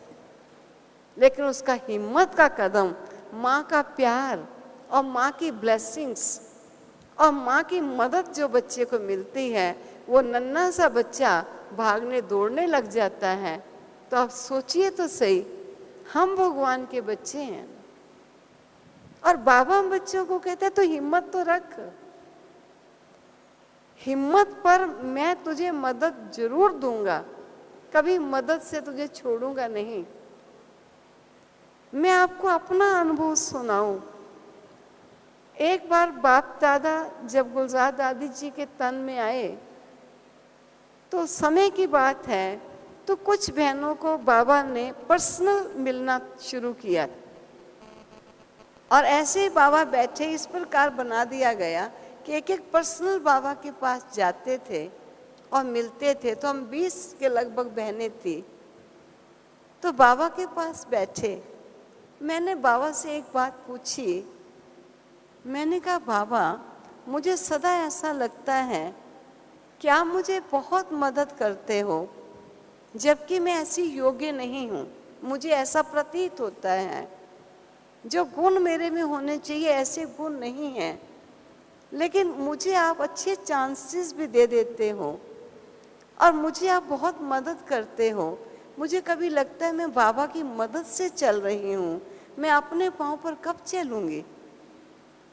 लेकिन उसका हिम्मत का कदम, माँ का प्यार और माँ की ब्लेसिंग्स और माँ की मदद जो बच्चे को मिलती है, वो नन्हा सा बच्चा भागने दौड़ने लग जाता है। तो आप सोचिए तो सही, हम भगवान के बच्चे हैं और बाबा हम बच्चों को कहते हैं तो हिम्मत तो रख। हिम्मत पर मैं तुझे मदद जरूर दूंगा, कभी मदद से तुझे छोड़ूंगा नहीं। मैं आपको अपना अनुभव सुनाऊं। एक बार बाप दादा जब गुलजार दादी जी के तन में आए तो समय की बात है, तो कुछ बहनों को बाबा ने पर्सनल मिलना शुरू किया। और ऐसे ही बाबा बैठे इस प्रकार बना दिया गया कि एक एक पर्सनल बाबा के पास जाते थे और मिलते थे। तो हम 20 के लगभग बहनें थी। तो बाबा के पास बैठे, मैंने बाबा से एक बात पूछी। मैंने कहा बाबा, मुझे सदा ऐसा लगता है क्या मुझे बहुत मदद करते हो, जबकि मैं ऐसी योग्य नहीं हूँ। मुझे ऐसा प्रतीत होता है जो गुण मेरे में होने चाहिए ऐसे गुण नहीं हैं, लेकिन मुझे आप अच्छे चांसेस भी दे देते हो और मुझे आप बहुत मदद करते हो। मुझे कभी लगता है मैं बाबा की मदद से चल रही हूँ, मैं अपने पाँव पर कब चलूँगी।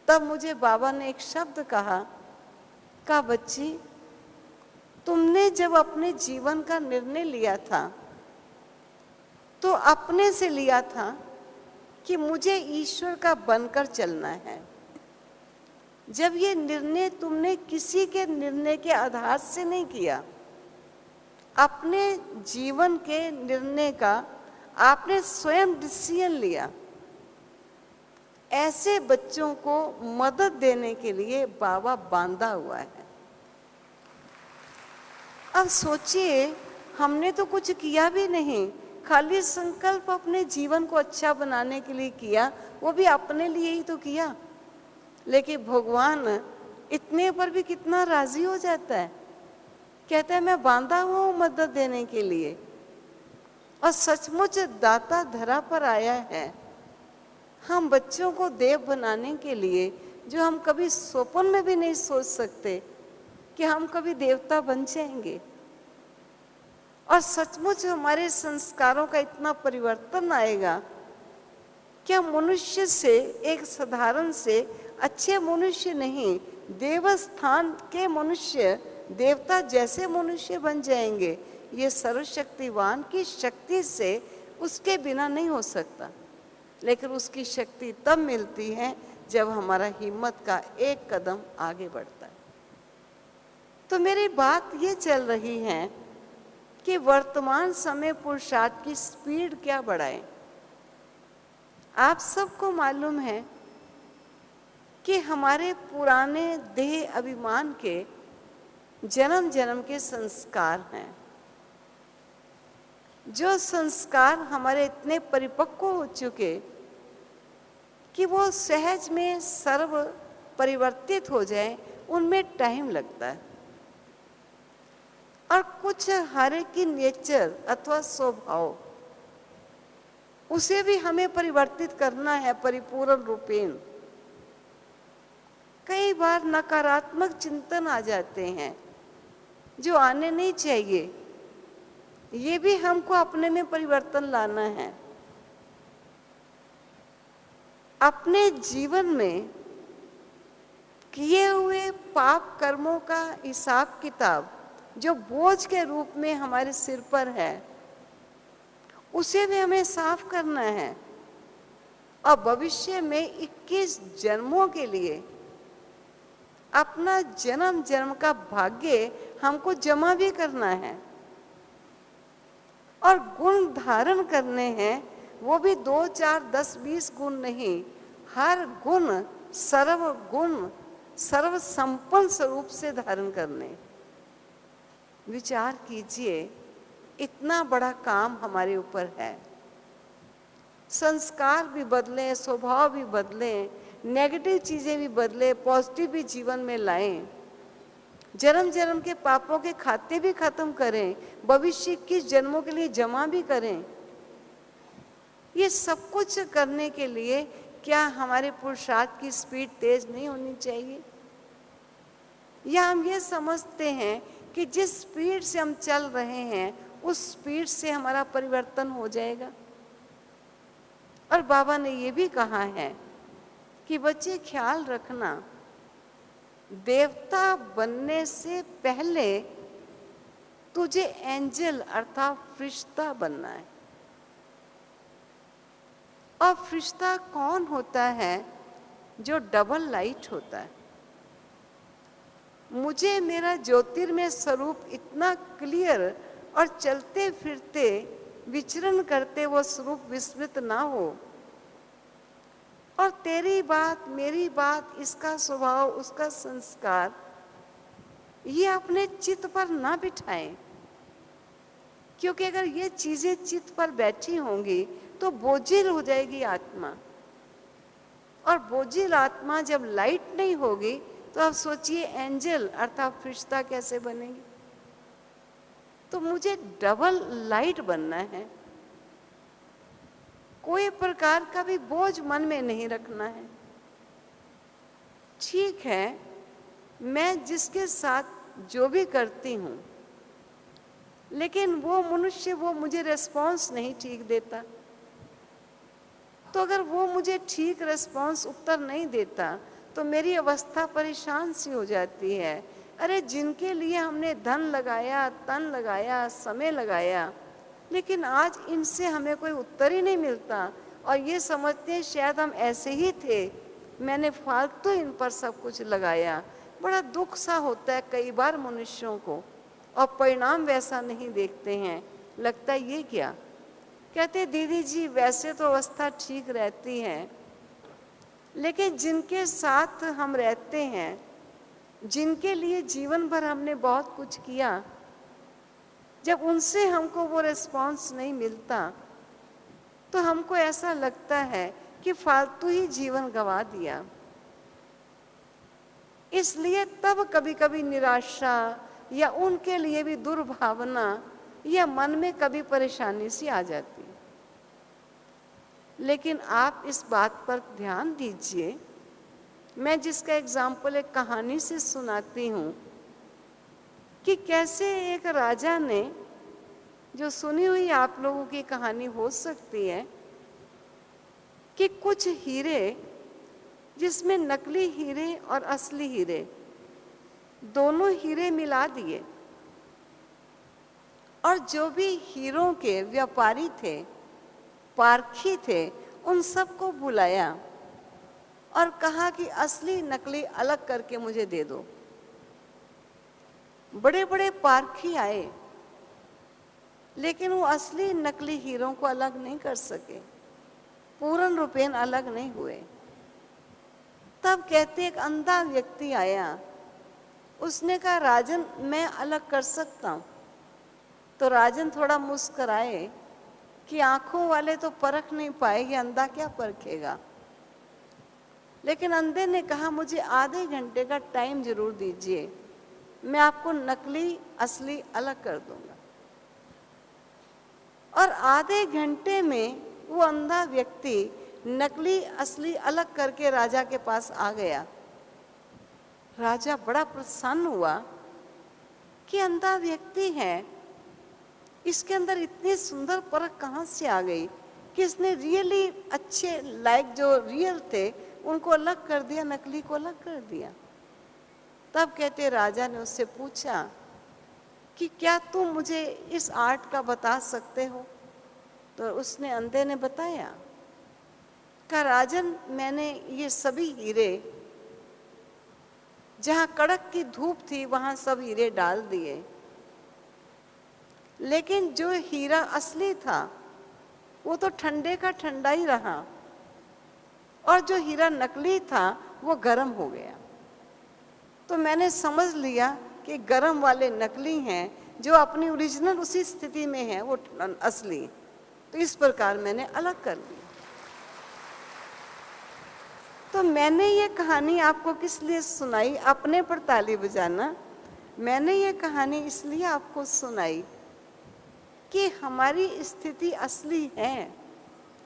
तब मुझे बाबा ने एक शब्द कहा बच्ची, तुमने जब अपने जीवन का निर्णय लिया था तो अपने से लिया था कि मुझे ईश्वर का बनकर चलना है। जब ये निर्णय तुमने किसी के निर्णय के आधार से नहीं किया, अपने जीवन के निर्णय का आपने स्वयं डिसीजन लिया। ऐसे बच्चों को मदद देने के लिए बाबा बांधा हुआ है। अब सोचिए, हमने तो कुछ किया भी नहीं, खाली संकल्प अपने जीवन को अच्छा बनाने के लिए किया, वो भी अपने लिए ही तो किया। लेकिन भगवान इतने पर भी कितना राजी हो जाता है, कहता है मैं बांधा हुआ हूँ मदद देने के लिए। और सचमुच दाता धरा पर आया है हम बच्चों को देव बनाने के लिए, जो हम कभी स्वप्न में भी नहीं सोच सकते कि हम कभी देवता बन जाएंगे। और सचमुच हमारे संस्कारों का इतना परिवर्तन आएगा, क्या मनुष्य से, एक साधारण से अच्छे मनुष्य नहीं, देवस्थान के मनुष्य देवता जैसे मनुष्य बन जाएंगे, ये सर्वशक्तिवान की शक्ति से उसके बिना नहीं हो सकता। लेकिन उसकी शक्ति तब मिलती है जब हमारा हिम्मत का एक कदम आगे बढ़ता है। तो मेरी बात ये चल रही है कि वर्तमान समय पुरुषार्थ की स्पीड क्या बढ़ाएं। आप सबको मालूम है कि हमारे पुराने देह अभिमान के जन्म जन्म के संस्कार हैं। जो संस्कार हमारे इतने परिपक्व हो चुके कि वो सहज में सर्व परिवर्तित हो जाए, उनमें टाइम लगता है। और कुछ हर एक की नेचर अथवा स्वभाव, उसे भी हमें परिवर्तित करना है परिपूर्ण रूपेण। कई बार नकारात्मक चिंतन आ जाते हैं जो आने नहीं चाहिए, ये भी हमको अपने में परिवर्तन लाना है। अपने जीवन में किए हुए पाप कर्मों का हिसाब किताब जो बोझ के रूप में हमारे सिर पर है, उसे भी हमें साफ करना है। और भविष्य में 21 जन्मों के लिए अपना जन्म जन्म का भाग्य हमको जमा भी करना है। और गुण धारण करने हैं, वो भी 2, 4, 10, 20 गुण नहीं, हर गुण सर्व संपन्न स्वरूप से धारण करने। विचार कीजिए, इतना बड़ा काम हमारे ऊपर है। संस्कार भी बदलें, स्वभाव भी बदलें, नेगेटिव चीजें भी बदले, पॉजिटिव भी जीवन में लाएं। जन्म जन्म के पापों के खाते भी खत्म करें, भविष्य 21 जन्मों के लिए जमा भी करें। ये सब कुछ करने के लिए क्या हमारे पुरुषार्थ की स्पीड तेज नहीं होनी चाहिए? या हम ये समझते हैं कि जिस स्पीड से हम चल रहे हैं उस स्पीड से हमारा परिवर्तन हो जाएगा? और बाबा ने ये भी कहा है कि बच्चे ख्याल रखना, देवता बनने से पहले तुझे एंजल अर्थात फरिश्ता बनना है। और फरिश्ता कौन होता है? जो डबल लाइट होता है। मुझे मेरा ज्योतिर्मय स्वरूप इतना क्लियर और चलते फिरते विचरण करते वो स्वरूप विस्मृत ना हो। और तेरी बात, मेरी बात, इसका स्वभाव, उसका संस्कार, ये अपने चित्त पर ना बिठाएं। क्योंकि अगर ये चीजें चित्त पर बैठी होंगी तो बोझिल हो जाएगी आत्मा। और बोझिल आत्मा जब लाइट नहीं होगी तो आप सोचिए एंजल अर्थात फरिश्ता कैसे बनेगी? तो मुझे डबल लाइट बनना है। कोई प्रकार का भी बोझ मन में नहीं रखना है। ठीक है, मैं जिसके साथ जो भी करती हूँ, लेकिन वो मनुष्य वो मुझे रिस्पॉन्स नहीं ठीक देता। तो अगर वो मुझे ठीक रिस्पॉन्स उत्तर नहीं देता तो मेरी अवस्था परेशान सी हो जाती है। अरे जिनके लिए हमने धन लगाया, तन लगाया, समय लगाया, लेकिन आज इनसे हमें कोई उत्तर ही नहीं मिलता और ये समझते हैं शायद हम ऐसे ही थे, मैंने फालतू इन पर सब कुछ लगाया। बड़ा दुख सा होता है कई बार मनुष्यों को, और परिणाम वैसा नहीं देखते हैं। लगता है ये क्या? कहते दीदी जी वैसे तो अवस्था ठीक रहती है, लेकिन जिनके साथ हम रहते हैं, जिनके लिए जीवन भर हमने बहुत कुछ किया, जब उनसे हमको वो रिस्पॉन्स नहीं मिलता तो हमको ऐसा लगता है कि फालतू ही जीवन गंवा दिया। इसलिए तब कभी कभी निराशा या उनके लिए भी दुर्भावना या मन में कभी परेशानी सी आ जाती है। लेकिन आप इस बात पर ध्यान दीजिए, मैं जिसका एग्जाम्पल एक कहानी से सुनाती हूँ कि कैसे एक राजा ने, जो सुनी हुई आप लोगों की कहानी हो सकती है, कि कुछ हीरे, जिसमें नकली हीरे और असली हीरे दोनों हीरे मिला दिए और जो भी हीरों के व्यापारी थे, पारखी थे, उन सबको बुलाया और कहा कि असली नकली अलग करके मुझे दे दो। बड़े बड़े पारखी आए, लेकिन वो असली नकली हीरों को अलग नहीं कर सके, पूर्ण रूपेण अलग नहीं हुए। तब कहते एक अंधा व्यक्ति आया, उसने कहा राजन मैं अलग कर सकता हूं। तो राजन थोड़ा मुस्कुराए कि आंखों वाले तो परख नहीं पाएंगे, अंधा क्या परखेगा। लेकिन अंधे ने कहा मुझे आधे घंटे का टाइम जरूर दीजिए, मैं आपको नकली असली अलग कर दूंगा। और आधे घंटे में वो अंधा व्यक्ति नकली असली अलग करके राजा के पास आ गया। राजा बड़ा प्रसन्न हुआ कि अंधा व्यक्ति है, इसके अंदर इतनी सुंदर परख कहाँ से आ गई कि इसने रियली अच्छे लाइक जो रियल थे उनको अलग कर दिया, नकली को अलग कर दिया। तब कहते राजा ने उससे पूछा कि क्या तुम मुझे इस आर्ट का बता सकते हो। तो उसने अंधे ने बताया, कहा राजन मैंने ये सभी हीरे जहां कड़क की धूप थी वहां सब हीरे डाल दिए, लेकिन जो हीरा असली था वो तो ठंडे का ठंडा ही रहा और जो हीरा नकली था वो गर्म हो गया। तो मैंने समझ लिया कि गर्म वाले नकली हैं, जो अपनी ओरिजिनल उसी स्थिति में है वो असली। तो इस प्रकार मैंने अलग कर ली। तो मैंने ये कहानी आपको किस लिए सुनाई, अपने पर ताली बजाना। मैंने ये कहानी इसलिए आपको सुनाई कि हमारी स्थिति असली है,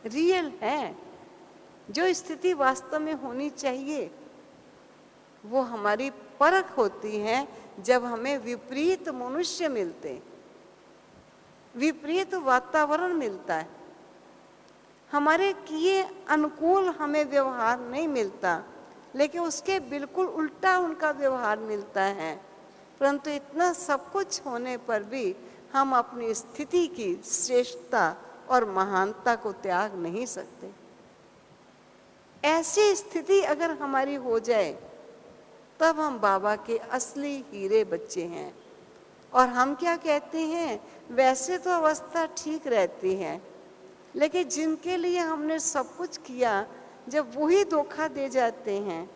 रियल है। जो स्थिति वास्तव में होनी चाहिए वो हमारी परख होती है जब हमें विपरीत मनुष्य मिलते, विपरीत वातावरण मिलता है, हमारे किए अनुकूल हमें व्यवहार नहीं मिलता, लेकिन उसके बिल्कुल उल्टा उनका व्यवहार मिलता है। परंतु इतना सब कुछ होने पर भी हम अपनी स्थिति की श्रेष्ठता और महानता को त्याग नहीं सकते। ऐसी स्थिति अगर हमारी हो जाए तब हम बाबा के असली हीरे बच्चे हैं। और हम क्या कहते हैं, वैसे तो अवस्था ठीक रहती है, लेकिन जिनके लिए हमने सब कुछ किया, जब वही धोखा दे जाते हैं,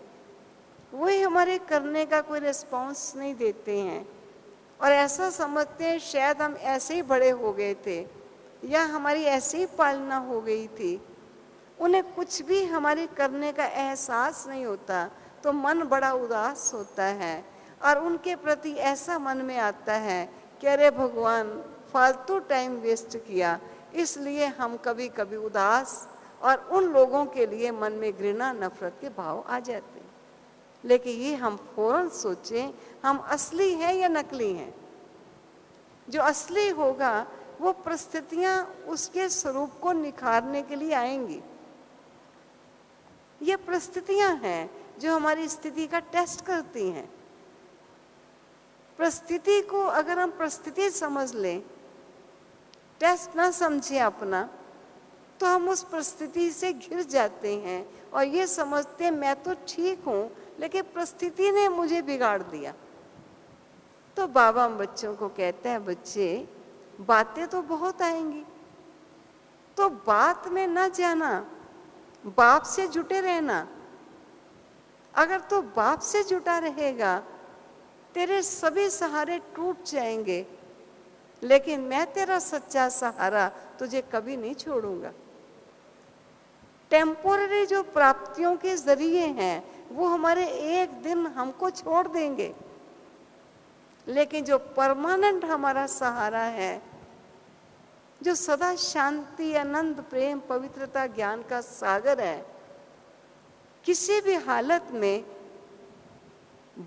वही हमारे करने का कोई रिस्पॉन्स नहीं देते हैं और ऐसा समझते हैं शायद हम ऐसे ही बड़े हो गए थे या हमारी ऐसे ही पालना हो गई थी, उन्हें कुछ भी हमारे करने का एहसास नहीं होता, तो मन बड़ा उदास होता है और उनके प्रति ऐसा मन में आता है कि अरे भगवान फालतू टाइम वेस्ट किया। इसलिए हम कभी कभी उदास और उन लोगों के लिए मन में घृणा नफरत के भाव आ जाते हैं। लेकिन ये हम फौरन सोचें हम असली हैं या नकली हैं। जो असली होगा वो परिस्थितियां उसके स्वरूप को निखारने के लिए आएंगी। ये परिस्थितियां हैं जो हमारी स्थिति का टेस्ट करती हैं। परिस्थिति को अगर हम परिस्थिति समझ लें, टेस्ट ना समझे अपना, तो हम उस परिस्थिति से घिर जाते हैं और ये समझते हैं मैं तो ठीक हूं लेकिन परिस्थिति ने मुझे बिगाड़ दिया। तो बाबा हम बच्चों को कहते हैं, बच्चे बातें तो बहुत आएंगी, तो बात में न जाना, बाप से जुटे रहना। अगर तो बाप से जुटा रहेगा तेरे सभी सहारे टूट जाएंगे, लेकिन मैं तेरा सच्चा सहारा तुझे कभी नहीं छोड़ूंगा। टेम्पोररी जो प्राप्तियों के जरिए हैं वो हमारे एक दिन हमको छोड़ देंगे, लेकिन जो परमानेंट हमारा सहारा है, जो सदा शांति आनंद प्रेम पवित्रता ज्ञान का सागर है, किसी भी हालत में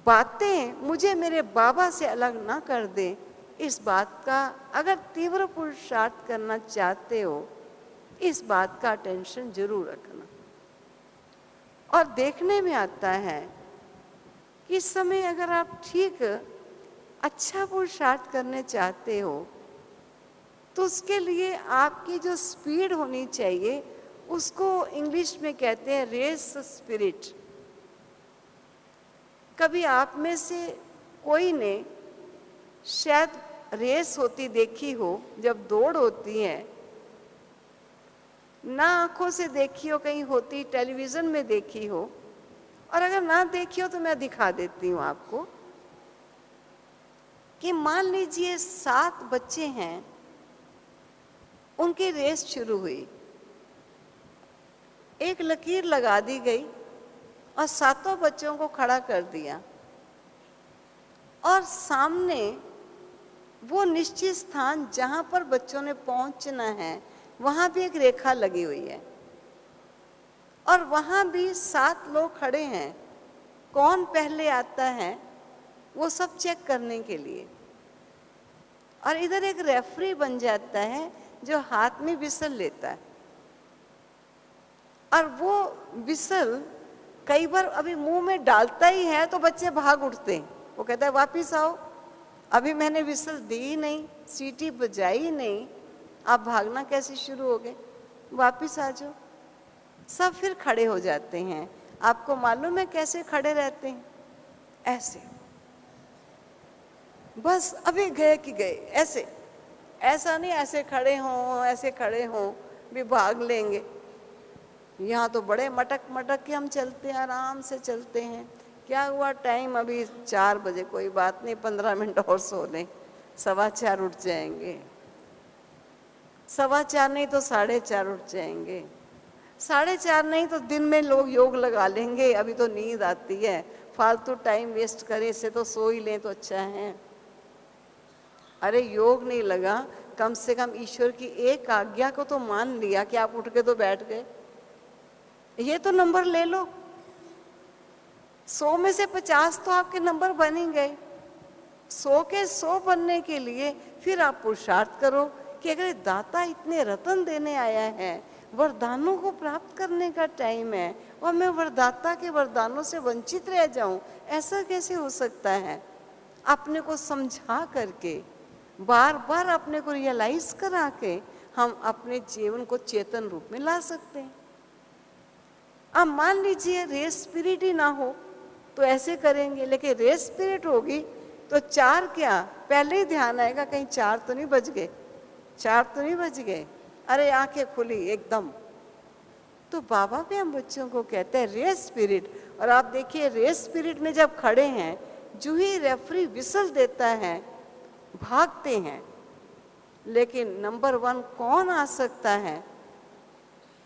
बातें मुझे मेरे बाबा से अलग ना कर दे, इस बात का अगर तीव्र पुरुषार्थ करना चाहते हो, इस बात का अटेंशन जरूर रखना। और देखने में आता है कि इस समय अगर आप ठीक अच्छा पुरुषार्थ करने चाहते हो तो उसके लिए आपकी जो स्पीड होनी चाहिए उसको इंग्लिश में कहते हैं रेस स्पिरिट। कभी आप में से कोई ने शायद रेस होती देखी हो, जब दौड़ होती है, ना आंखों से देखी हो, कहीं होती टेलीविजन में देखी हो, और अगर ना देखी हो तो मैं दिखा देती हूँ आपको कि मान लीजिए 7 बच्चे हैं, उनकी रेस शुरू हुई, एक लकीर लगा दी गई और 7 बच्चों को खड़ा कर दिया और सामने वो निश्चित स्थान जहां पर बच्चों ने पहुंचना है वहां भी एक रेखा लगी हुई है और वहां भी 7 लोग खड़े हैं। कौन पहले आता है वो सब चेक करने के लिए, और इधर एक रेफरी बन जाता है जो हाथ में विसल लेता है, और वो विसल कई बार अभी मुंह में डालता ही है तो बच्चे भाग उठते हैं। वो कहता है वापिस आओ, अभी मैंने विसल दी ही नहीं, सीटी बजाई ही नहीं, आप भागना कैसे शुरू हो गए, वापिस आ जाओ। सब फिर खड़े हो जाते हैं। आपको मालूम है कैसे खड़े रहते हैं? ऐसे, बस अभी गए कि गए, ऐसे, ऐसा नहीं ऐसे खड़े हों, ऐसे खड़े हों भी भाग लेंगे। यहाँ तो बड़े मटक मटक के हम चलते हैं, आराम से चलते हैं। क्या हुआ, टाइम अभी 4 बजे, कोई बात नहीं, 15 मिनट और सो लें, 4:15 उठ जाएंगे, 4:15 नहीं तो 4:30 उठ जाएंगे, 4:30 नहीं तो दिन में लोग योग लगा लेंगे, अभी तो नींद आती है, फालतू टाइम वेस्ट करें, इससे तो सो ही लें तो अच्छा है। अरे योग नहीं लगा, कम से कम ईश्वर की एक आज्ञा को तो मान लिया कि आप उठ के तो बैठ गए, ये तो नंबर ले लो। 100 में से 50 तो आपके नंबर बन ही गए। 100 के 100 बनने के लिए फिर आप पुरुषार्थ करो कि अगर दाता इतने रतन देने आया है, वरदानों को प्राप्त करने का टाइम है और मैं वरदाता के वरदानों से वंचित रह जाऊं, ऐसा कैसे हो सकता है? अपने को समझा करके, बार बार अपने को रियलाइज करा के हम अपने जीवन को चेतन रूप में ला सकते हैं। अब मान लीजिए रेस स्पिरिट ही ना हो तो ऐसे करेंगे, लेकिन रेस स्पिरिट होगी तो 4 क्या, पहले ही ध्यान आएगा कहीं 4 तो नहीं बज गए, 4 तो नहीं बज गए, अरे आंखें खुली एकदम। तो बाबा भी हम बच्चों को कहते हैं रेस स्पिरिट। और आप देखिए रेस स्पिरिट में जब खड़े हैं, जो ही रेफरी विसल देता है भागते हैं। लेकिन नंबर 1 कौन आ सकता है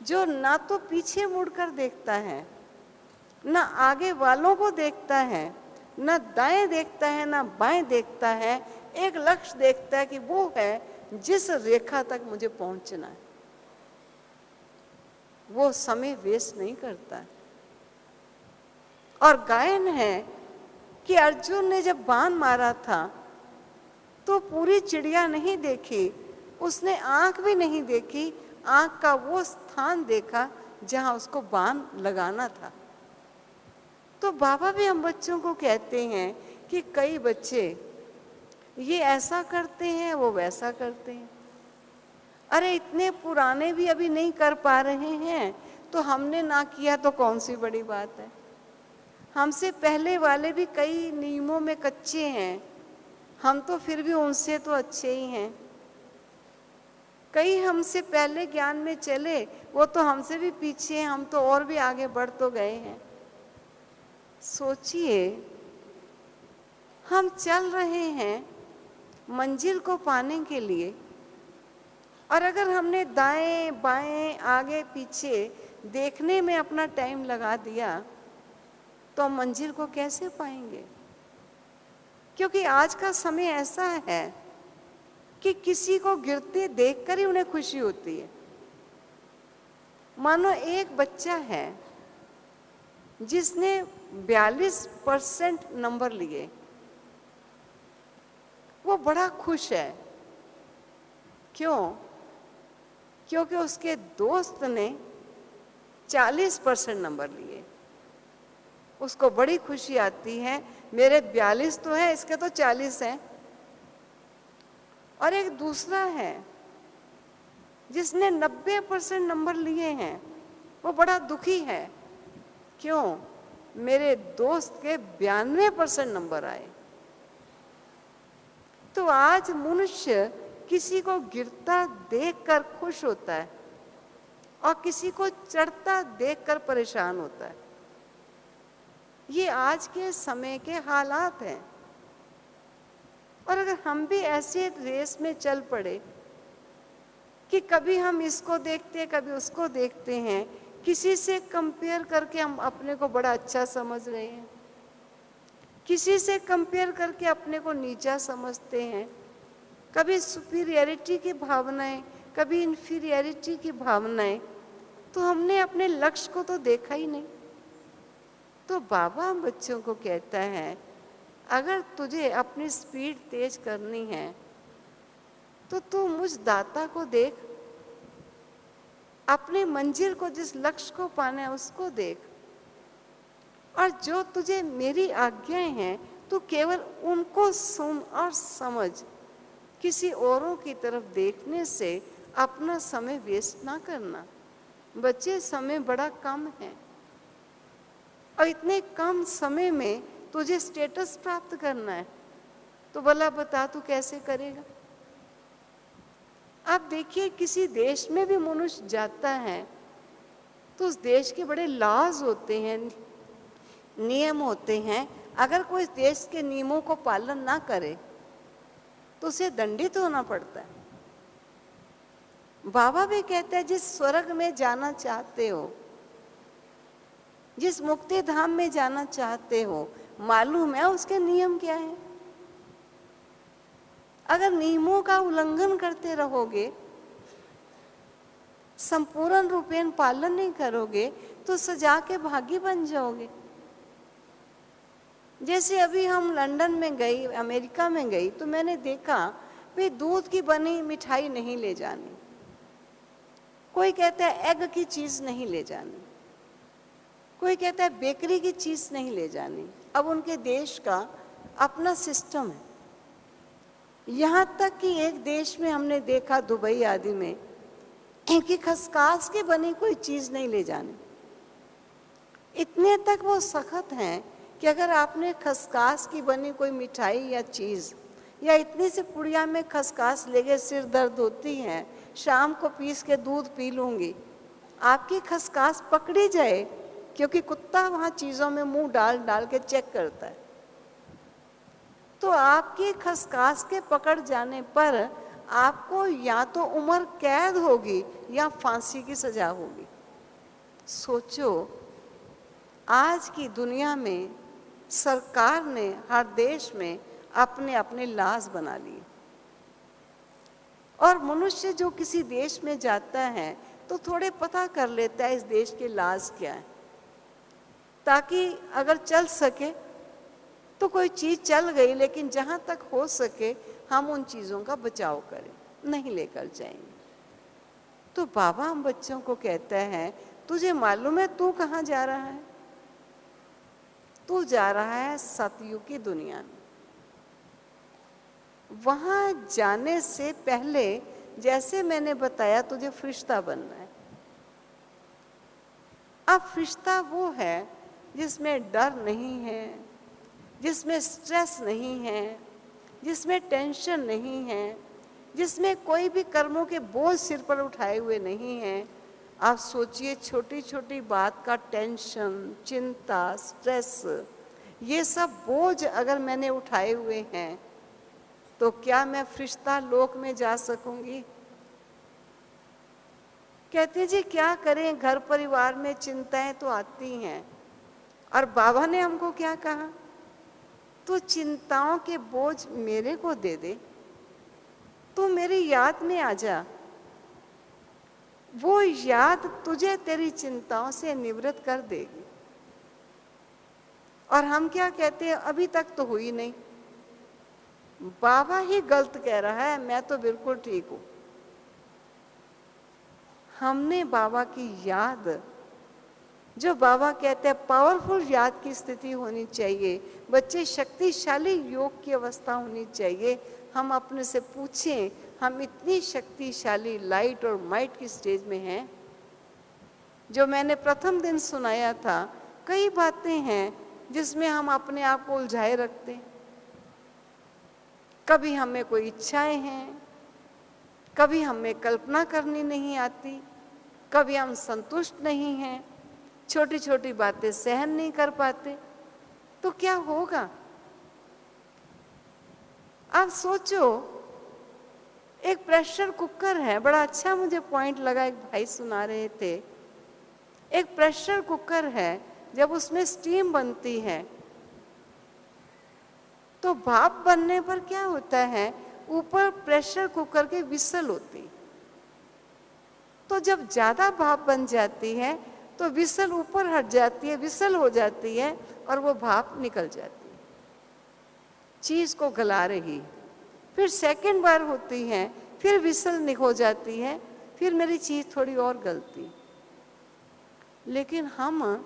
जो ना तो पीछे मुड़कर देखता है, ना आगे वालों को देखता है, ना दाएं देखता है, ना बाएं देखता है, एक लक्ष्य देखता है कि वो है जिस रेखा तक मुझे पहुंचना है। वो समय वेस्ट नहीं करता। और गायन है कि अर्जुन ने जब बाण मारा था तो पूरी चिड़िया नहीं देखी, उसने आंख भी नहीं देखी, आंख का वो स्थान देखा जहां उसको बाण लगाना था। तो बाबा भी हम बच्चों को कहते हैं कि कई बच्चे ये ऐसा करते हैं, वो वैसा करते हैं। अरे इतने पुराने भी अभी नहीं कर पा रहे हैं तो हमने ना किया तो कौन सी बड़ी बात है। हमसे पहले वाले भी कई नियमों में कच्चे हैं, हम तो फिर भी उनसे तो अच्छे ही हैं। कई हमसे पहले ज्ञान में चले, वो तो हमसे भी पीछे हैं, हम तो और भी आगे बढ़ तो गए हैं। सोचिए, हम चल रहे हैं मंजिल को पाने के लिए, और अगर हमने दाएं बाएं आगे पीछे देखने में अपना टाइम लगा दिया तो हम मंजिल को कैसे पाएंगे? क्योंकि आज का समय ऐसा है कि किसी को गिरते देखकर ही उन्हें खुशी होती है। मानो एक बच्चा है जिसने 42% नंबर लिए, वो बड़ा खुश है। क्यों? क्योंकि उसके दोस्त ने 40% नंबर लिए। उसको बड़ी खुशी आती है, मेरे 42 तो है, इसके तो 40 हैं। और एक दूसरा है जिसने 90% नंबर लिए हैं, वो बड़ा दुखी है। क्यों? मेरे दोस्त के 92% नंबर आए। तो आज मनुष्य किसी को गिरता देखकर खुश होता है और किसी को चढ़ता देखकर परेशान होता है। ये आज के समय के हालात हैं। और अगर हम भी ऐसे रेस में चल पड़े कि कभी हम इसको देखते हैं, कभी उसको देखते हैं, किसी से कंपेयर करके हम अपने को बड़ा अच्छा समझ रहे हैं, किसी से कंपेयर करके अपने को नीचा समझते हैं, कभी सुपीरियरिटी की भावनाएं, कभी इन्फीरियरिटी की भावनाएं, तो हमने अपने लक्ष्य को तो देखा ही नहीं। तो बाबा हम बच्चों को कहता है, अगर तुझे अपनी स्पीड तेज करनी है तो तू मुझ दाता को देख, अपनी मंजिल को, जिस लक्ष्य को पाना है उसको देख, और जो तुझे मेरी आज्ञाएं हैं तू केवल उनको सुन और समझ। किसी औरों की तरफ देखने से अपना समय वेस्ट ना करना। बच्चे, समय बड़ा कम है और इतने कम समय में तुझे स्टेटस प्राप्त करना है, तो भला बता तू कैसे करेगा? आप देखिए, किसी देश में भी मनुष्य जाता है तो उस देश के बड़े लॉज होते हैं, नियम होते हैं। अगर कोई देश के नियमों को पालन ना करे तो उसे दंडित होना पड़ता है। बाबा भी कहते हैं, जिस स्वर्ग में जाना चाहते हो, जिस मुक्ति धाम में जाना चाहते हो, मालूम है उसके नियम क्या है? अगर नियमों का उल्लंघन करते रहोगे, संपूर्ण रूपेण पालन नहीं करोगे, तो सजा के भागी बन जाओगे। जैसे अभी हम लंदन में गई, अमेरिका में गई, तो मैंने देखा भाई दूध की बनी मिठाई नहीं ले जानी, कोई कहता है एग की चीज नहीं ले जानी, कोई कहता है बेकरी की चीज नहीं ले जानी। अब उनके देश का अपना सिस्टम है। यहाँ तक कि एक देश में हमने देखा, दुबई आदि में, कि खसकास की बनी कोई चीज नहीं ले जानी। इतने तक वो सख्त हैं कि अगर आपने खसकास की बनी कोई मिठाई या चीज, या इतनी सी पुड़िया में खसकास ले गए, सिर दर्द होती है, शाम को पीस के दूध पी लूंगी, आपकी खसकास पकड़ी जाए, क्योंकि कुत्ता वहां चीजों में मुंह डाल डाल के चेक करता है, तो आपकी खसकास के पकड़ जाने पर आपको या तो उम्र कैद होगी या फांसी की सजा होगी। सोचो, आज की दुनिया में सरकार ने हर देश में अपने अपने लॉज बना लिए, और मनुष्य जो किसी देश में जाता है तो थोड़े पता कर लेता है इस देश के लॉज क्या है, ताकि अगर चल सके तो कोई चीज चल गई, लेकिन जहां तक हो सके हम उन चीजों का बचाव करें, नहीं लेकर जाएंगे। तो बाबा हम बच्चों को कहता है, तुझे मालूम है तू कहाँ जा रहा है? तू जा रहा है सतयुग की दुनिया में। वहां जाने से पहले, जैसे मैंने बताया, तुझे फरिश्ता बनना है। अब फरिश्ता वो है जिसमें डर नहीं है, जिसमें स्ट्रेस नहीं है, जिसमें टेंशन नहीं है, जिसमें कोई भी कर्मों के बोझ सिर पर उठाए हुए नहीं है। आप सोचिए, छोटी छोटी बात का टेंशन, चिंता, स्ट्रेस, ये सब बोझ अगर मैंने उठाए हुए हैं तो क्या मैं फरिश्ता लोक में जा सकूंगी? कहते जी क्या करें, घर परिवार में चिंताएं तो आती हैं, और बाबा ने हमको क्या कहा, तो चिंताओं के बोझ मेरे को दे दे, तू मेरी याद में आ जा, वो याद तुझे तेरी चिंताओं से निवृत्त कर देगी। और हम क्या कहते हैं, अभी तक तो हुई नहीं। बाबा ही गलत कह रहा है, मैं तो बिल्कुल ठीक हूं। हमने बाबा की याद जो बाबा कहते हैं पावरफुल याद की स्थिति होनी चाहिए, बच्चे शक्तिशाली योग की अवस्था होनी चाहिए। हम अपने से पूछें, हम इतनी शक्तिशाली लाइट और माइट की स्टेज में हैं? जो मैंने प्रथम दिन सुनाया था, कई बातें हैं जिसमें हम अपने आप को उलझाए रखते हैं। कभी हमें कोई इच्छाएं हैं, कभी हमें कल्पना करनी नहीं आती, कभी हम संतुष्ट नहीं हैं, छोटी छोटी बातें सहन नहीं कर पाते, तो क्या होगा? आप सोचो, एक प्रेशर कुकर है, बड़ा अच्छा मुझे पॉइंट लगा, एक भाई सुना रहे थे। एक प्रेशर कुकर है, जब उसमें स्टीम बनती है तो भाप बनने पर क्या होता है, ऊपर प्रेशर कुकर के विसल होती, तो जब ज्यादा भाप बन जाती है तो विसल ऊपर हट जाती है, विसल हो जाती है और वो भाप निकल जाती है, चीज को गला रही। फिर सेकंड बार होती है, फिर विसल हो जाती है, फिर मेरी चीज थोड़ी और गलती। लेकिन हम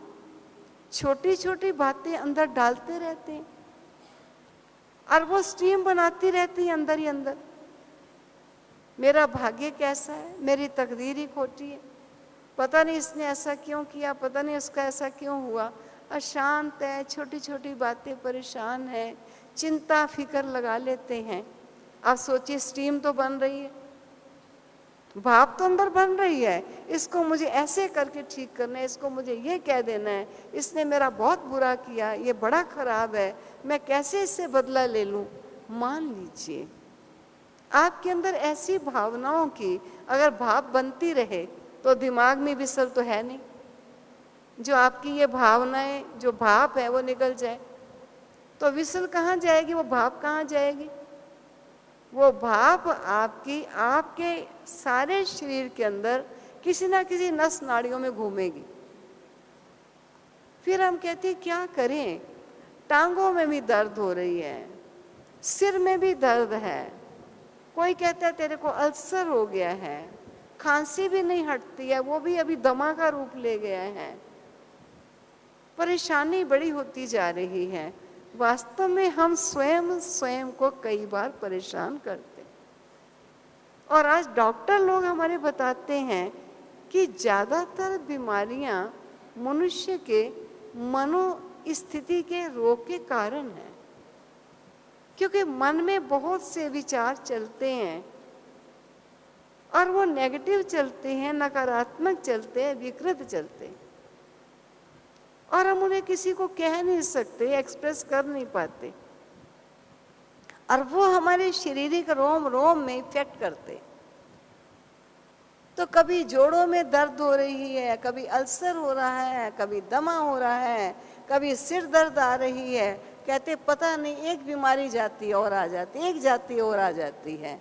छोटी छोटी बातें अंदर डालते रहते हैं और वो स्टीम बनाती रहती है अंदर ही अंदर। मेरा भाग्य कैसा है, मेरी तकदीर ही खोटी है, पता नहीं इसने ऐसा क्यों किया, पता नहीं उसका ऐसा क्यों हुआ। अशांत है, छोटी छोटी बातें परेशान है, चिंता फिक्र लगा लेते हैं। आप सोचिए, स्टीम तो बन रही है, भाप तो अंदर बन रही है, इसको मुझे ऐसे करके ठीक करना है, इसको मुझे ये कह देना है, इसने मेरा बहुत बुरा किया, ये बड़ा खराब है, मैं कैसे इससे बदला ले लूं। मान लीजिए आपके अंदर ऐसी भावनाओं की अगर भाप बनती रहे तो दिमाग में विसल तो है नहीं, जो आपकी ये भावनाएं, जो भाप है वो निकल जाए तो विसल कहाँ जाएगी, वो भाप कहाँ जाएगी? वो भाप आपके सारे शरीर के अंदर किसी ना किसी नस नाड़ियों में घूमेगी। फिर हम कहते हैं क्या करें, टांगों में भी दर्द हो रही है, सिर में भी दर्द है, कोई कहता है तेरे को अल्सर हो गया है, खांसी भी नहीं हटती है, वो भी अभी दमा का रूप ले गया है, परेशानी बड़ी होती जा रही है। वास्तव में हम स्वयं को कई बार परेशान करते हैं। और आज डॉक्टर लोग हमारे बताते हैं कि ज़्यादातर बीमारियां मनुष्य के मनोस्थिति के रोग के कारण है, क्योंकि मन में बहुत से विचार चलते हैं और वो नेगेटिव चलते हैं, नकारात्मक चलते हैं, विकृत चलते हैं, और हम उन्हें किसी को कह नहीं सकते, एक्सप्रेस कर नहीं पाते, और वो हमारे शारीरिक रोम रोम में इफेक्ट करते। तो कभी जोड़ों में दर्द हो रही है, कभी अल्सर हो रहा है, कभी दमा हो रहा है, कभी सिर दर्द आ रही है, कहते पता नहीं एक बीमारी जाती और आ जाती, एक जाती और आ जाती है।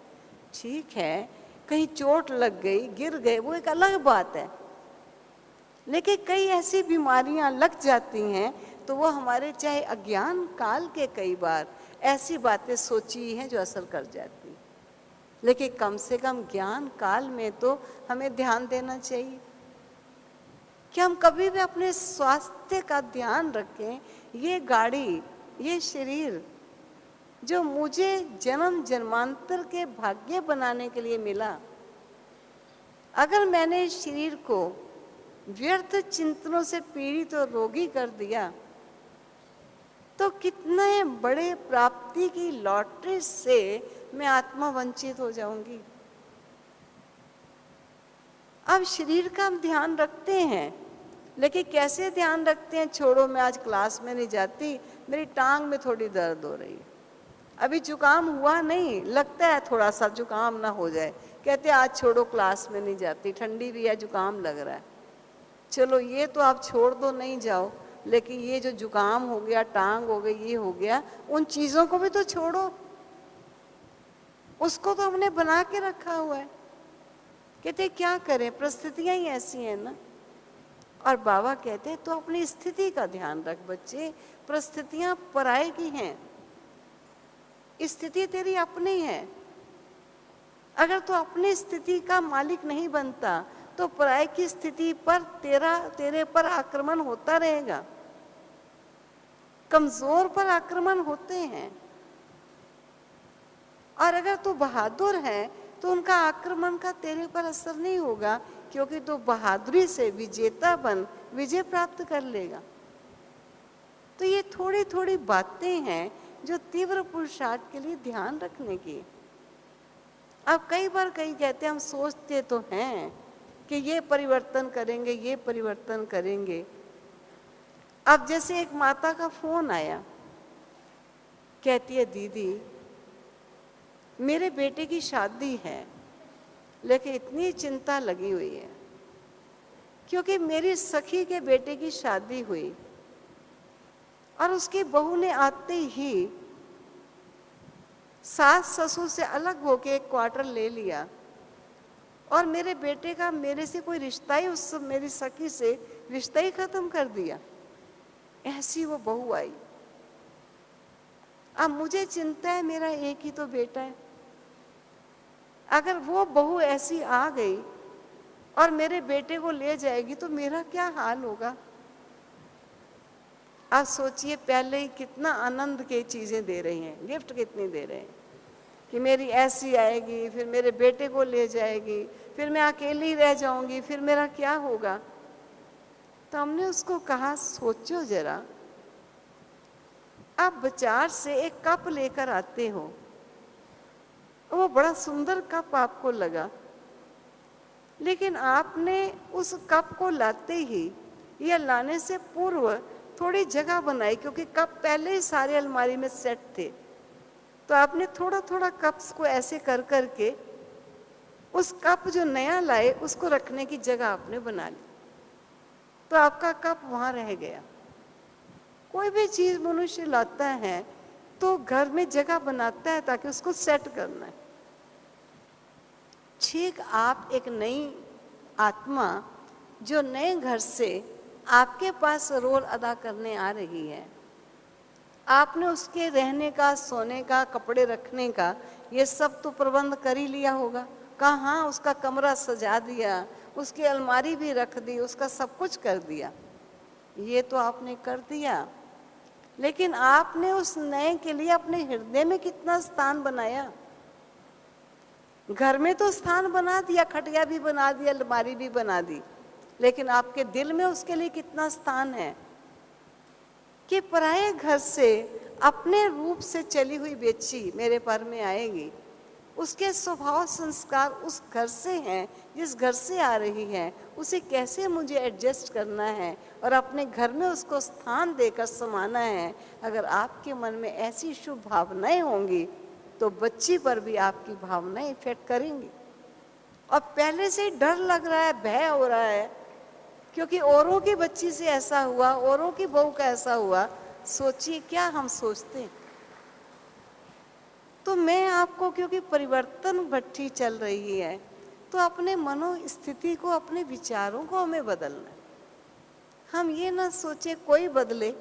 ठीक है, कहीं चोट लग गई, गिर गए, वो एक अलग बात है, लेकिन कई ऐसी बीमारियां लग जाती हैं तो वो हमारे चाहे अज्ञान काल के कई बार ऐसी बातें सोची हैं जो असर कर जाती, लेकिन कम से कम ज्ञान काल में तो हमें ध्यान देना चाहिए कि हम कभी भी अपने स्वास्थ्य का ध्यान रखें। ये गाड़ी, ये शरीर जो मुझे जन्म जन्मांतर के भाग्य बनाने के लिए मिला, अगर मैंने इस शरीर को व्यर्थ चिंतनों से पीड़ित और रोगी कर दिया तो कितने बड़े प्राप्ति की लॉटरी से मैं आत्मा वंचित हो जाऊंगी। अब शरीर का हम ध्यान रखते हैं, लेकिन कैसे ध्यान रखते हैं? छोड़ो, मैं आज क्लास में नहीं जाती, मेरी टांग में थोड़ी दर्द हो रही है, अभी जुकाम हुआ नहीं, लगता है थोड़ा सा जुकाम ना हो जाए, कहते आज छोड़ो, क्लास में नहीं जाती, ठंडी भी है, जुकाम लग रहा है। चलो ये तो आप छोड़ दो, नहीं जाओ, लेकिन ये जो जुकाम हो गया, टांग हो गई, ये हो गया, उन चीजों को भी तो छोड़ो, उसको तो हमने बना के रखा हुआ है। कहते क्या करें, परिस्थितियां ही ऐसी हैं ना। और बाबा कहते तो अपनी स्थिति का ध्यान रख बच्चे, परिस्थितियां पराये की हैं, स्थिति तेरी अपनी है। अगर तू अपनी स्थिति का मालिक नहीं बनता, तो पराये की स्थिति पर तेरे पर आक्रमण होता रहेगा। कमजोर पर आक्रमण होते हैं, और अगर तू बहादुर है तो उनका आक्रमण का तेरे पर असर नहीं होगा, क्योंकि तू बहादुरी से विजेता बन विजय प्राप्त कर लेगा। तो ये थोड़ी थोड़ी बातें हैं जो तीव्र पुरुषार्थ के लिए ध्यान रखने की। अब कई बार कई कहते हैं, हम सोचते तो हैं कि ये परिवर्तन करेंगे, ये परिवर्तन करेंगे। अब जैसे एक माता का फोन आया, कहती है दीदी मेरे बेटे की शादी है, लेकिन इतनी चिंता लगी हुई है क्योंकि मेरी सखी के बेटे की शादी हुई और उसकी बहू ने आते ही सास ससुर से अलग होके एक क्वार्टर ले लिया, और मेरे बेटे का मेरे से कोई रिश्ता ही, उस मेरी सखी से रिश्ता ही खत्म कर दिया। ऐसी वो बहू आई। अब मुझे चिंता है, मेरा एक ही तो बेटा है। अगर वो बहू ऐसी आ गई और मेरे बेटे को ले जाएगी तो मेरा क्या हाल होगा। आप सोचिए, पहले ही कितना आनंद की चीजें दे रही हैं, गिफ्ट कितनी दे रहे हैं कि मेरी ऐसी आएगी, फिर मेरे बेटे को ले जाएगी, फिर मैं अकेली रह जाऊंगी, फिर मेरा क्या होगा। तो हमने उसको कहा सोचो जरा, आप बाजार से एक कप लेकर आते हो, वो बड़ा सुंदर कप आपको लगा, लेकिन आपने उस कप को लाते ही या लाने से पूर्व थोड़ी जगह बनाई, क्योंकि कप पहले ही सारे अलमारी में सेट थे। तो आपने थोड़ा थोड़ा कप्स को ऐसे कर करके उस कप जो नया लाए उसको रखने की जगह आपने बना ली, तो आपका कप वहां रह गया। कोई भी चीज मनुष्य लाता है तो घर में जगह बनाता है ताकि उसको सेट करना है। ठीक आप एक नई आत्मा जो नए घर से आपके पास रोल अदा करने आ रही है, आपने उसके रहने का, सोने का, कपड़े रखने का ये सब तो प्रबंध कर ही लिया होगा। कहाँ उसका कमरा सजा दिया, उसकी अलमारी भी रख दी, उसका सब कुछ कर दिया, ये तो आपने कर दिया। लेकिन आपने उस नए के लिए अपने हृदय में कितना स्थान बनाया। घर में तो स्थान बना दिया, खटिया भी बना दिया, अलमारी भी बना दी, लेकिन आपके दिल में उसके लिए कितना स्थान है कि पराये घर से अपने रूप से चली हुई बेची मेरे पर में आएगी। उसके स्वभाव संस्कार उस घर से हैं, जिस घर से आ रही है, उसे कैसे मुझे एडजस्ट करना है और अपने घर में उसको स्थान देकर समाना है। अगर आपके मन में ऐसी शुभ भावनाएं होंगी तो बच्ची पर भी आपकी भावनाएं इफेक्ट करेंगी। और पहले से ही डर लग रहा है, भय हो रहा है, क्योंकि औरों की बच्ची से ऐसा हुआ, औरों की बहू का ऐसा हुआ। सोचिए क्या हम सोचते हैं। तो मैं आपको, क्योंकि परिवर्तन भट्टी चल रही है, तो अपने मनोस्थिति को, अपने विचारों को हमें बदलना है। हम ये ना सोचे कोई बदले,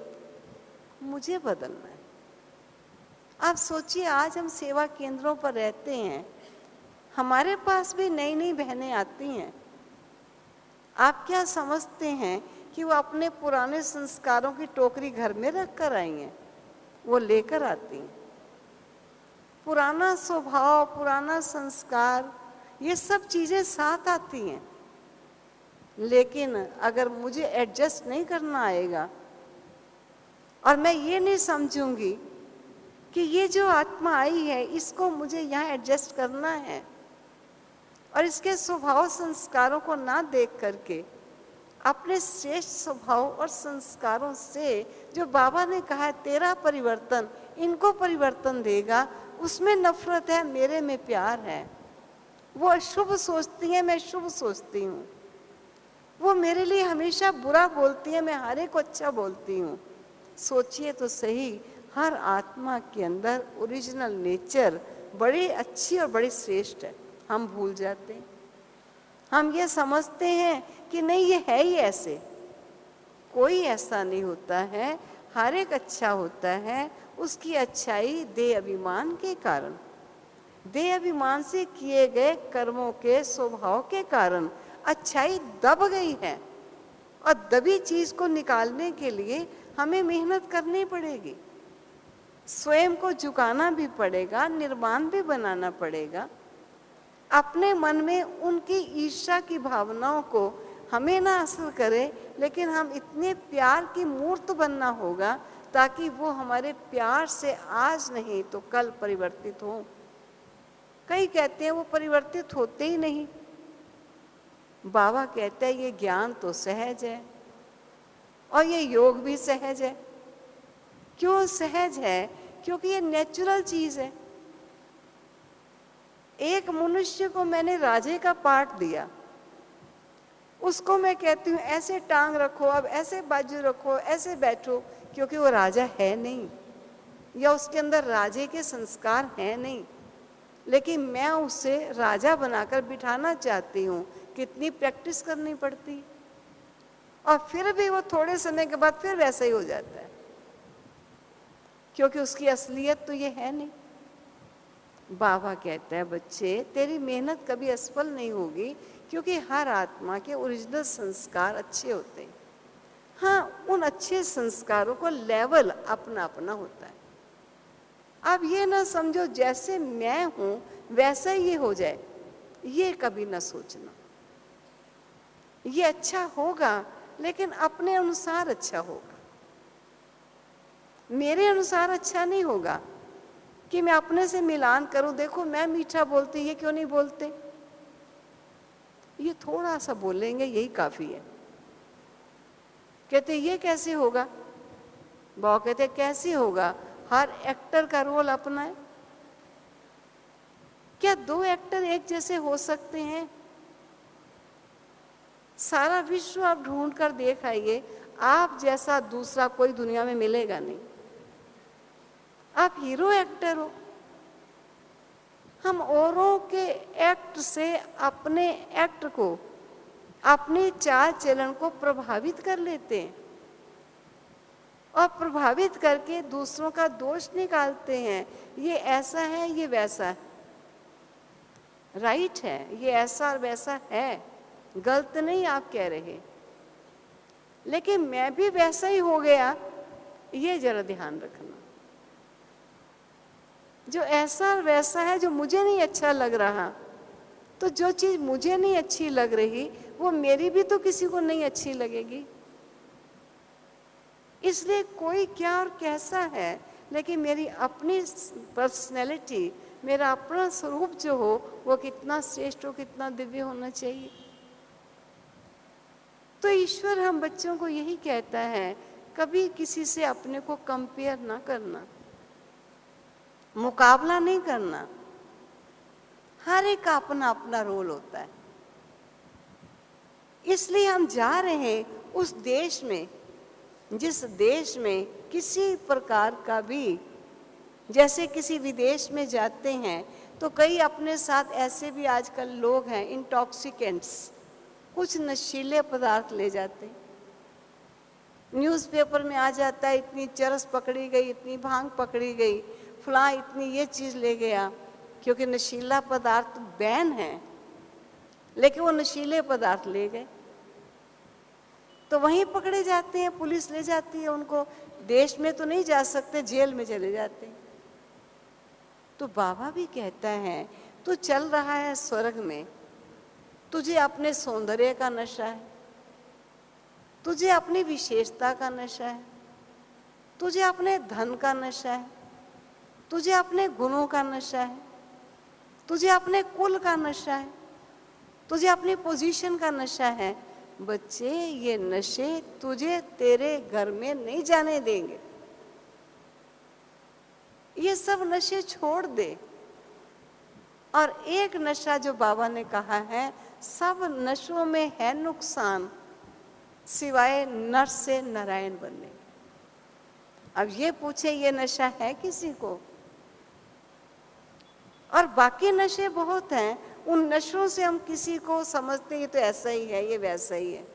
मुझे बदलना है। आप सोचिए, आज हम सेवा केंद्रों पर रहते हैं, हमारे पास भी नई नई बहनें आती हैं। आप क्या समझते हैं कि वो अपने पुराने संस्कारों की टोकरी घर में रख कर आई हैं? वो लेकर आती हैं पुराना स्वभाव, पुराना संस्कार, ये सब चीजें साथ आती हैं। लेकिन अगर मुझे एडजस्ट नहीं करना आएगा और मैं ये नहीं समझूंगी कि ये जो आत्मा आई है इसको मुझे यहाँ एडजस्ट करना है, और इसके स्वभाव संस्कारों को ना देख करके अपने श्रेष्ठ स्वभाव और संस्कारों से, जो बाबा ने कहा है तेरा परिवर्तन इनको परिवर्तन देगा, उसमें नफरत है, मेरे में प्यार है। वो अशुभ सोचती है, मैं शुभ सोचती हूँ। वो मेरे लिए हमेशा बुरा बोलती है, मैं हर एक को अच्छा बोलती हूँ। सोचिए तो सही, हर आत्मा के अंदर ओरिजिनल नेचर बड़ी अच्छी और बड़ी श्रेष्ठ है। हम भूल जाते हैं, हम ये समझते हैं कि नहीं ये है ही ऐसे। कोई ऐसा नहीं होता है, हर एक अच्छा होता है। उसकी अच्छाई देह अभिमान के कारण, देह अभिमान से किए गए कर्मों के स्वभाव के कारण अच्छाई दब गई है और दबी चीज को निकालने के लिए हमें मेहनत करनी पड़ेगी, स्वयं को झुकाना भी पड़ेगा, निर्माण भी बनाना पड़ेगा। अपने मन में उनकी ईर्ष्या की भावनाओं को हमें ना असर करे, लेकिन हम इतने प्यार की मूर्त बनना होगा ताकि वो हमारे प्यार से आज नहीं तो कल परिवर्तित हो। कई कहते हैं वो परिवर्तित होते ही नहीं। बाबा कहते हैं ये ज्ञान तो सहज है और ये योग भी सहज है। क्यों सहज है? क्योंकि ये नेचुरल चीज है। एक मनुष्य को मैंने राजे का पाठ दिया, उसको मैं कहती हूँ ऐसे टांग रखो, अब ऐसे बाजू रखो, ऐसे बैठो, क्योंकि वो राजा है नहीं या उसके अंदर राजे के संस्कार हैं नहीं, लेकिन मैं उसे राजा बनाकर बिठाना चाहती हूँ। कितनी प्रैक्टिस करनी पड़ती, और फिर भी वो थोड़े समय के बाद फिर वैसा ही हो जाता है, क्योंकि उसकी असलियत तो ये है नहीं। बाबा कहता है बच्चे तेरी मेहनत कभी असफल नहीं होगी, क्योंकि हर आत्मा के ओरिजिनल संस्कार अच्छे होते हैं। हाँ, उन अच्छे संस्कारों को लेवल अपना अपना होता है। अब ये ना समझो जैसे मैं हूं वैसा ये हो जाए, ये कभी ना सोचना। ये अच्छा होगा लेकिन अपने अनुसार अच्छा होगा, मेरे अनुसार अच्छा नहीं होगा कि मैं अपने से मिलान करूं। देखो मैं मीठा बोलती, ये क्यों नहीं बोलते? ये थोड़ा सा बोलेंगे यही काफी है। कहते ये कैसे होगा? बाबा कहते कैसे होगा? हर एक्टर का रोल अपना है। क्या दो एक्टर एक जैसे हो सकते हैं? सारा विश्व आप ढूंढ कर देख आइए, आप जैसा दूसरा कोई दुनिया में मिलेगा नहीं। आप हीरो एक्टर हो। हम औरों के एक्ट से अपने एक्ट को, अपने चाल चलन को प्रभावित कर लेते हैं और प्रभावित करके दूसरों का दोष निकालते हैं। ये ऐसा है, ये वैसा है, राइट है, ये ऐसा और वैसा है, गलत नहीं आप कह रहे, लेकिन मैं भी वैसा ही हो गया, ये जरा ध्यान रखना। जो ऐसा और वैसा है, जो मुझे नहीं अच्छा लग रहा, तो जो चीज मुझे नहीं अच्छी लग रही वो मेरी भी तो किसी को नहीं अच्छी लगेगी। इसलिए कोई क्या और कैसा है, लेकिन मेरी अपनी पर्सनैलिटी, मेरा अपना स्वरूप जो हो वो कितना श्रेष्ठ हो, कितना दिव्य होना चाहिए। तो ईश्वर हम बच्चों को यही कहता है, कभी किसी से अपने को कंपेयर ना करना, मुकाबला नहीं करना। हर एक का अपना अपना रोल होता है। इसलिए हम जा रहे हैं उस देश में जिस देश में किसी प्रकार का भी, जैसे किसी विदेश में जाते हैं तो कई अपने साथ ऐसे भी आजकल लोग हैं इंटॉक्सिकेंट्स, कुछ नशीले पदार्थ ले जाते हैं। न्यूज़पेपर में आ जाता है इतनी चरस पकड़ी गई, इतनी भांग पकड़ी गई, फलां इतनी ये चीज़ ले गया, क्योंकि नशीला पदार्थ बैन है, लेकिन वो नशीले पदार्थ ले गए तो वहीं पकड़े जाते हैं, पुलिस ले जाती है उनको। देश में तो नहीं जा सकते, जेल में चले जाते हैं। तो बाबा भी कहता है तू चल रहा है स्वर्ग में, तुझे अपने सौंदर्य का नशा है, तुझे अपनी विशेषता का नशा है, तुझे अपने धन का नशा है, तुझे अपने गुणों का नशा है, तुझे अपने कुल का नशा है, तुझे अपनी पोजीशन का नशा है। बच्चे ये नशे तुझे तेरे घर में नहीं जाने देंगे। ये सब नशे छोड़ दे। और एक नशा जो बाबा ने कहा है, सब नशों में है नुकसान सिवाय नर से नारायण बनने। अब ये पूछे ये नशा है किसी को? और बाकी नशे बहुत हैं, उन नशों से हम किसी को समझते हैं ये तो ऐसा ही है, ये वैसा ही है।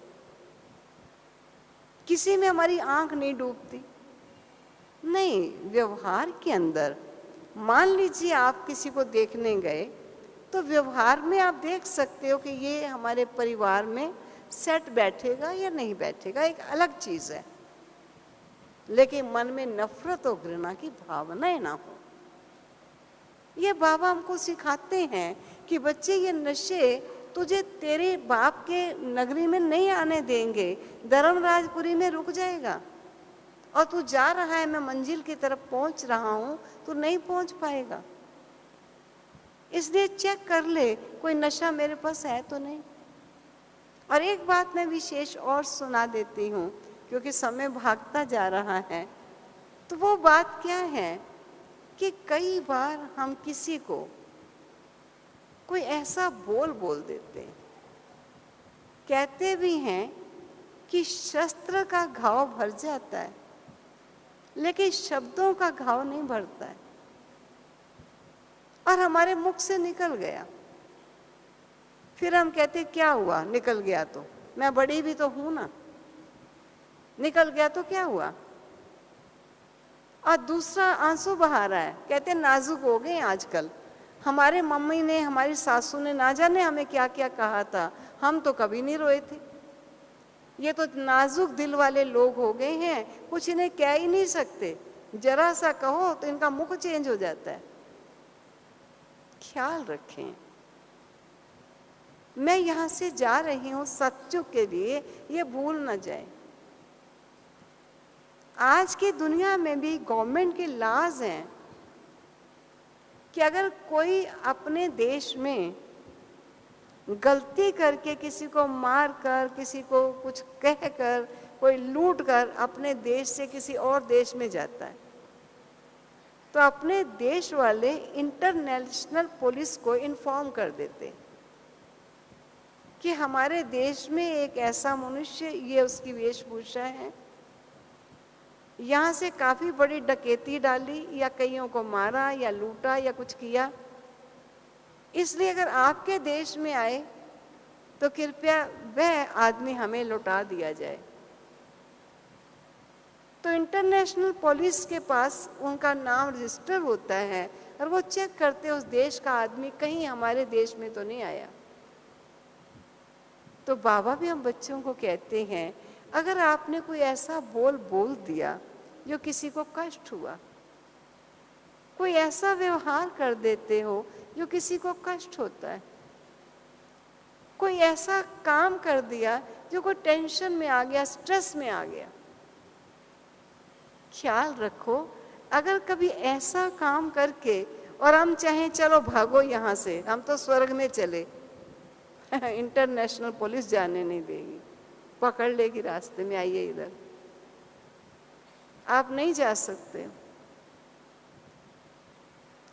किसी में हमारी आंख नहीं डूबती। नहीं, व्यवहार के अंदर मान लीजिए आप किसी को देखने गए तो व्यवहार में आप देख सकते हो कि ये हमारे परिवार में सेट बैठेगा या नहीं बैठेगा, एक अलग चीज़ है। लेकिन मन में नफरत और घृणा की भावनाएं ना हो। ये बाबा हमको सिखाते हैं कि बच्चे ये नशे तुझे तेरे बाप के नगरी में नहीं आने देंगे, धर्मराजपुरी में रुक जाएगा। और तू जा रहा है, मैं मंजिल की तरफ पहुंच रहा हूं, तू नहीं पहुंच पाएगा। इसलिए चेक कर ले कोई नशा मेरे पास है तो नहीं। और एक बात मैं विशेष और सुना देती हूँ, क्योंकि समय भागता जा रहा है। तो वो बात क्या है कि कई बार हम किसी को कोई ऐसा बोल देते हैं, कहते भी हैं कि शस्त्र का घाव भर जाता है, लेकिन शब्दों का घाव नहीं भरता है। और हमारे मुख से निकल गया, फिर हम कहते क्या हुआ, निकल गया तो मैं बड़ी भी तो हूं ना, निकल गया तो क्या हुआ। और दूसरा आंसू बहा रहा है, कहते नाजुक हो गए आजकल। हमारे मम्मी ने, हमारी सासू ने ना जाने हमें क्या क्या कहा था, हम तो कभी नहीं रोए थे। ये तो नाजुक दिल वाले लोग हो गए हैं, कुछ इन्हें कह ही नहीं सकते, जरा सा कहो तो इनका मुख चेंज हो जाता है। ख्याल रखें। मैं यहां से जा रही हूं सत्युग के लिए, ये भूल न जाए। आज की दुनिया में भी गवर्नमेंट के लॉज हैं कि अगर कोई अपने देश में गलती करके किसी को मार कर, किसी को कुछ कह कर, कोई लूट कर अपने देश से किसी और देश में जाता है, तो अपने देश वाले इंटरनेशनल पुलिस को इन्फॉर्म कर देते कि हमारे देश में एक ऐसा मनुष्य, ये उसकी वेशभूषा है, यहाँ से काफ़ी बड़ी डकैती डाली या कईयों को मारा या लूटा या कुछ किया, इसलिए अगर आपके देश में आए तो कृपया वह आदमी हमें लौटा दिया जाए। तो इंटरनेशनल पुलिस के पास उनका नाम रजिस्टर होता है और वो चेक करते उस देश का आदमी कहीं हमारे देश में तो नहीं आया। तो बाबा भी हम बच्चों को कहते हैं, अगर आपने कोई ऐसा बोल दिया जो किसी को कष्ट हुआ, कोई ऐसा व्यवहार कर देते हो जो किसी को कष्ट होता है, कोई ऐसा काम कर दिया जो कोई टेंशन में आ गया, स्ट्रेस में आ गया, ख्याल रखो अगर कभी ऐसा काम करके और हम चाहें चलो भागो यहाँ से, हम तो स्वर्ग में चले, इंटरनेशनल पुलिस जाने नहीं देगी, पकड़ लेगी रास्ते में, आइए इधर, आप नहीं जा सकते।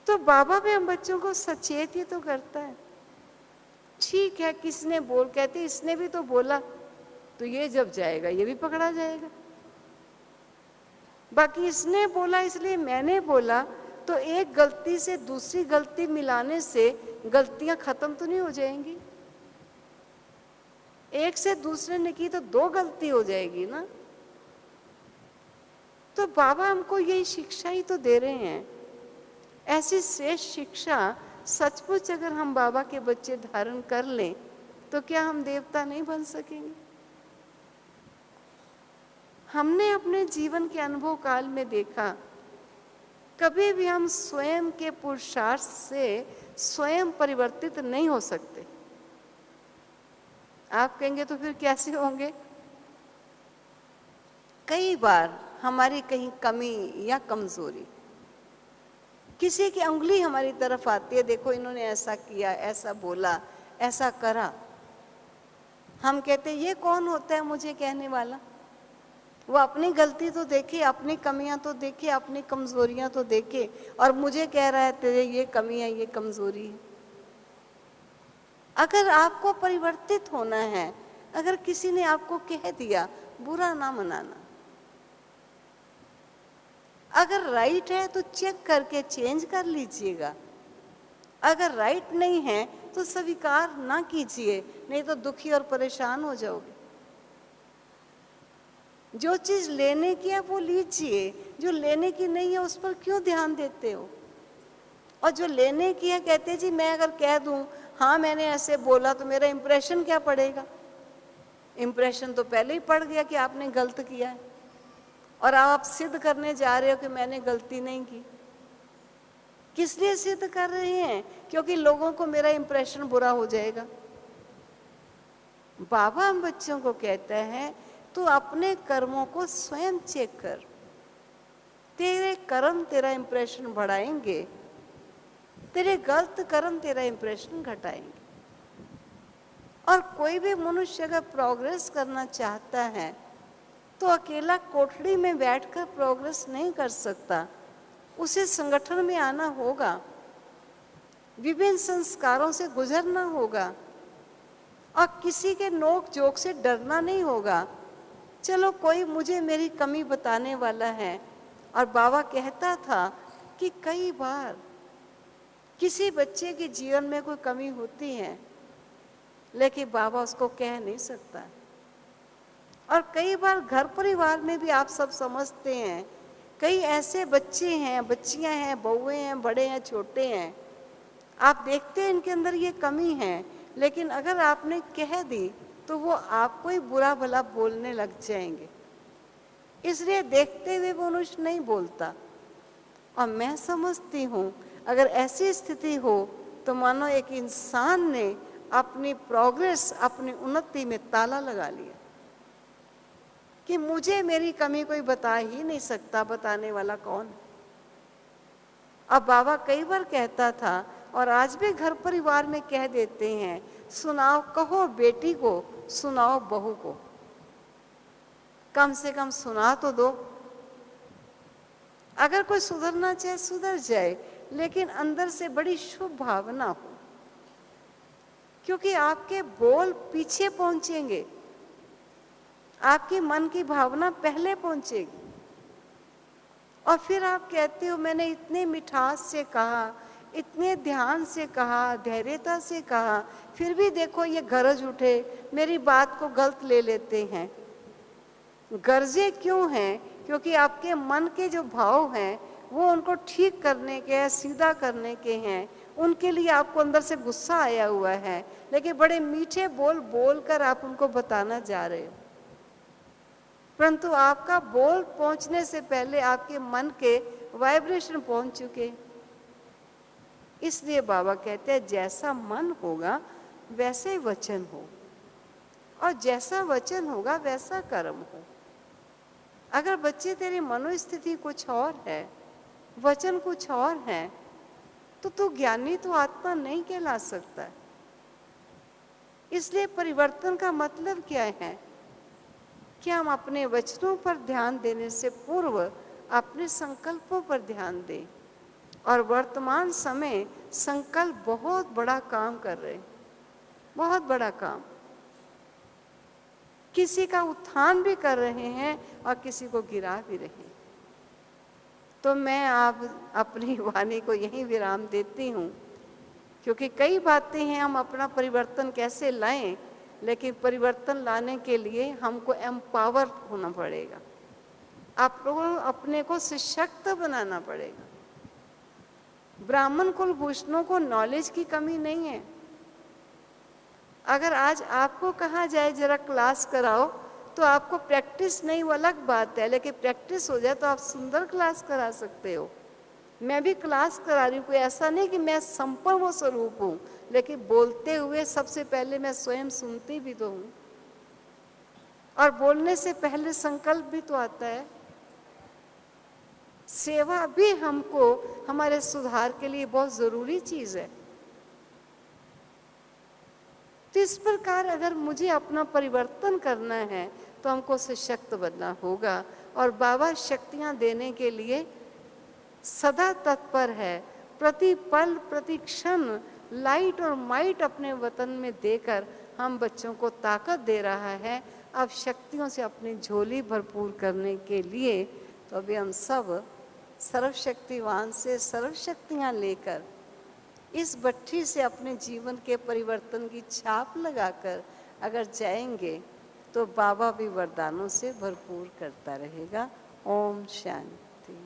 तो बाबा भी हम बच्चों को सचेत ही तो करता है। ठीक है, किसने बोल, कहते इसने भी तो बोला, तो ये जब जाएगा ये भी पकड़ा जाएगा। बाकी इसने बोला इसलिए मैंने बोला, तो एक गलती से दूसरी गलती मिलाने से गलतियां खत्म तो नहीं हो जाएंगी। एक से दूसरे ने की तो दो गलती हो जाएगी ना। तो बाबा हमको यही शिक्षा ही तो दे रहे हैं। ऐसी श्रेष्ठ शिक्षा सचमुच अगर हम बाबा के बच्चे धारण कर लें तो क्या हम देवता नहीं बन सकेंगे? हमने अपने जीवन के अनुभव काल में देखा, कभी भी हम स्वयं के पुरुषार्थ से स्वयं परिवर्तित नहीं हो सकते। आप कहेंगे तो फिर कैसे होंगे? कई बार हमारी कहीं कमी या कमजोरी, किसी की उंगली हमारी तरफ आती है, देखो इन्होंने ऐसा किया, ऐसा बोला, ऐसा करा। हम कहते ये कौन होता है मुझे कहने वाला? वो अपनी गलती तो देखे, अपनी कमियां तो देखे, अपनी कमजोरियां तो देखे, और मुझे कह रहा है तेरे ये कमी है, ये कमजोरी है। अगर आपको परिवर्तित होना है, अगर किसी ने आपको कह दिया, बुरा ना मनाना। अगर राइट है तो चेक करके चेंज कर लीजिएगा, अगर राइट नहीं है तो स्वीकार ना कीजिए, नहीं तो दुखी और परेशान हो जाओगे। जो चीज लेने की है वो लीजिए, जो लेने की नहीं है उस पर क्यों ध्यान देते हो? और जो लेने की है कहते जी मैं अगर कह दूं हाँ मैंने ऐसे बोला तो मेरा इंप्रेशन क्या पड़ेगा। इंप्रेशन तो पहले ही पड़ गया कि आपने गलत किया है, और आप सिद्ध करने जा रहे हो कि मैंने गलती नहीं की। किस लिए सिद्ध कर रहे हैं? क्योंकि लोगों को मेरा इंप्रेशन बुरा हो जाएगा। बाबा हम बच्चों को कहता है तू अपने कर्मों को स्वयं चेक कर, तेरे कर्म तेरा इंप्रेशन बढ़ाएंगे, तेरे गलत कर्म तेरा इंप्रेशन घटाएंगे। और कोई भी मनुष्य अगर प्रोग्रेस करना चाहता है तो अकेला कोठड़ी में बैठकर प्रोग्रेस नहीं कर सकता, उसे संगठन में आना होगा, विभिन्न संस्कारों से गुजरना होगा, और किसी के नोक जोक से डरना नहीं होगा। चलो कोई मुझे मेरी कमी बताने वाला है। और बाबा कहता था कि कई बार किसी बच्चे के जीवन में कोई कमी होती है लेकिन बाबा उसको कह नहीं सकता। और कई बार घर परिवार में भी आप सब समझते हैं, कई ऐसे बच्चे हैं, बच्चियां हैं, बहुएं हैं, बड़े हैं, छोटे हैं, आप देखते हैं इनके अंदर ये कमी है, लेकिन अगर आपने कह दी तो वो आपको ही बुरा भला बोलने लग जाएंगे। इसलिए देखते हुए वो मनुष्य नहीं बोलता। और मैं समझती हूँ अगर ऐसी स्थिति हो तो मानो एक इंसान ने अपनी प्रोग्रेस, अपनी उन्नति में ताला लगा लिया कि मुझे मेरी कमी कोई बता ही नहीं सकता, बताने वाला कौन। अब बाबा कई बार कहता था और आज भी घर परिवार में कह देते हैं, सुनाओ, कहो बेटी को, सुनाओ बहू को, कम से कम सुना तो दो। अगर कोई सुधरना चाहे सुधर जाए, लेकिन अंदर से बड़ी शुभ भावना हो, क्योंकि आपके बोल पीछे पहुंचेंगे, आपकी मन की भावना पहले पहुंचेगी। और फिर आप कहते हो मैंने इतने मिठास से कहा, इतने ध्यान से कहा, धैर्यता से कहा, फिर भी देखो ये गरज उठे, मेरी बात को गलत ले लेते हैं। गरजे क्यों हैं? क्योंकि आपके मन के जो भाव हैं वो उनको ठीक करने के हैं, सीधा करने के हैं, उनके लिए आपको अंदर से गुस्सा आया हुआ है, लेकिन बड़े मीठे बोल बोलकर आप उनको बताना जा रहे हो, परंतु आपका बोल पहुंचने से पहले आपके मन के वाइब्रेशन पहुंच चुके। इसलिए बाबा कहते हैं जैसा मन होगा वैसे वचन हो, और जैसा वचन होगा वैसा कर्म हो। अगर बच्चे तेरी मनोस्थिति कुछ और है, वचन कुछ और है, तो तू ज्ञानी तो आत्मा नहीं कहला सकता। इसलिए परिवर्तन का मतलब क्या है कि हम अपने वचनों पर ध्यान देने से पूर्व अपने संकल्पों पर ध्यान दें। और वर्तमान समय संकल्प बहुत बड़ा काम कर रहे हैं, बहुत बड़ा काम। किसी का उत्थान भी कर रहे हैं और किसी को गिरा भी रहे हैं। तो मैं आप अपनी वाणी को यहीं विराम देती हूँ, क्योंकि कई बातें हैं हम अपना परिवर्तन कैसे लाएं, लेकिन परिवर्तन लाने के लिए हमको एम्पावर होना पड़ेगा, आप लोगों अपने को सशक्त बनाना पड़ेगा। ब्राह्मण कुलभूषणों को नॉलेज की कमी नहीं है। अगर आज आपको कहा जाए जरा क्लास कराओ, तो आपको प्रैक्टिस नहीं, वो अलग बात है, लेकिन प्रैक्टिस हो जाए तो आप सुंदर क्लास करा सकते हो। मैं भी क्लास करा रही हूँ, कोई ऐसा नहीं कि मैं संपूर्ण स्वरूप हूँ, लेकिन बोलते हुए सबसे पहले मैं स्वयं सुनती भी तो हूँ, और बोलने से पहले संकल्प भी तो आता है। सेवा भी हमको हमारे सुधार के लिए बहुत जरूरी चीज है। तो इस प्रकार अगर मुझे अपना परिवर्तन करना है तो हमको सशक्त बनना होगा, और बाबा शक्तियां देने के लिए सदा तत्पर है। प्रति पल प्रति क्षण लाइट और माइट अपने वतन में देकर हम बच्चों को ताकत दे रहा है अब शक्तियों से अपनी झोली भरपूर करने के लिए। तो अभी हम सब सर्वशक्तिवान से सर्वशक्तियाँ लेकर इस भट्ठी से अपने जीवन के परिवर्तन की छाप लगाकर अगर जाएंगे तो बाबा भी वरदानों से भरपूर करता रहेगा। ओम शांति।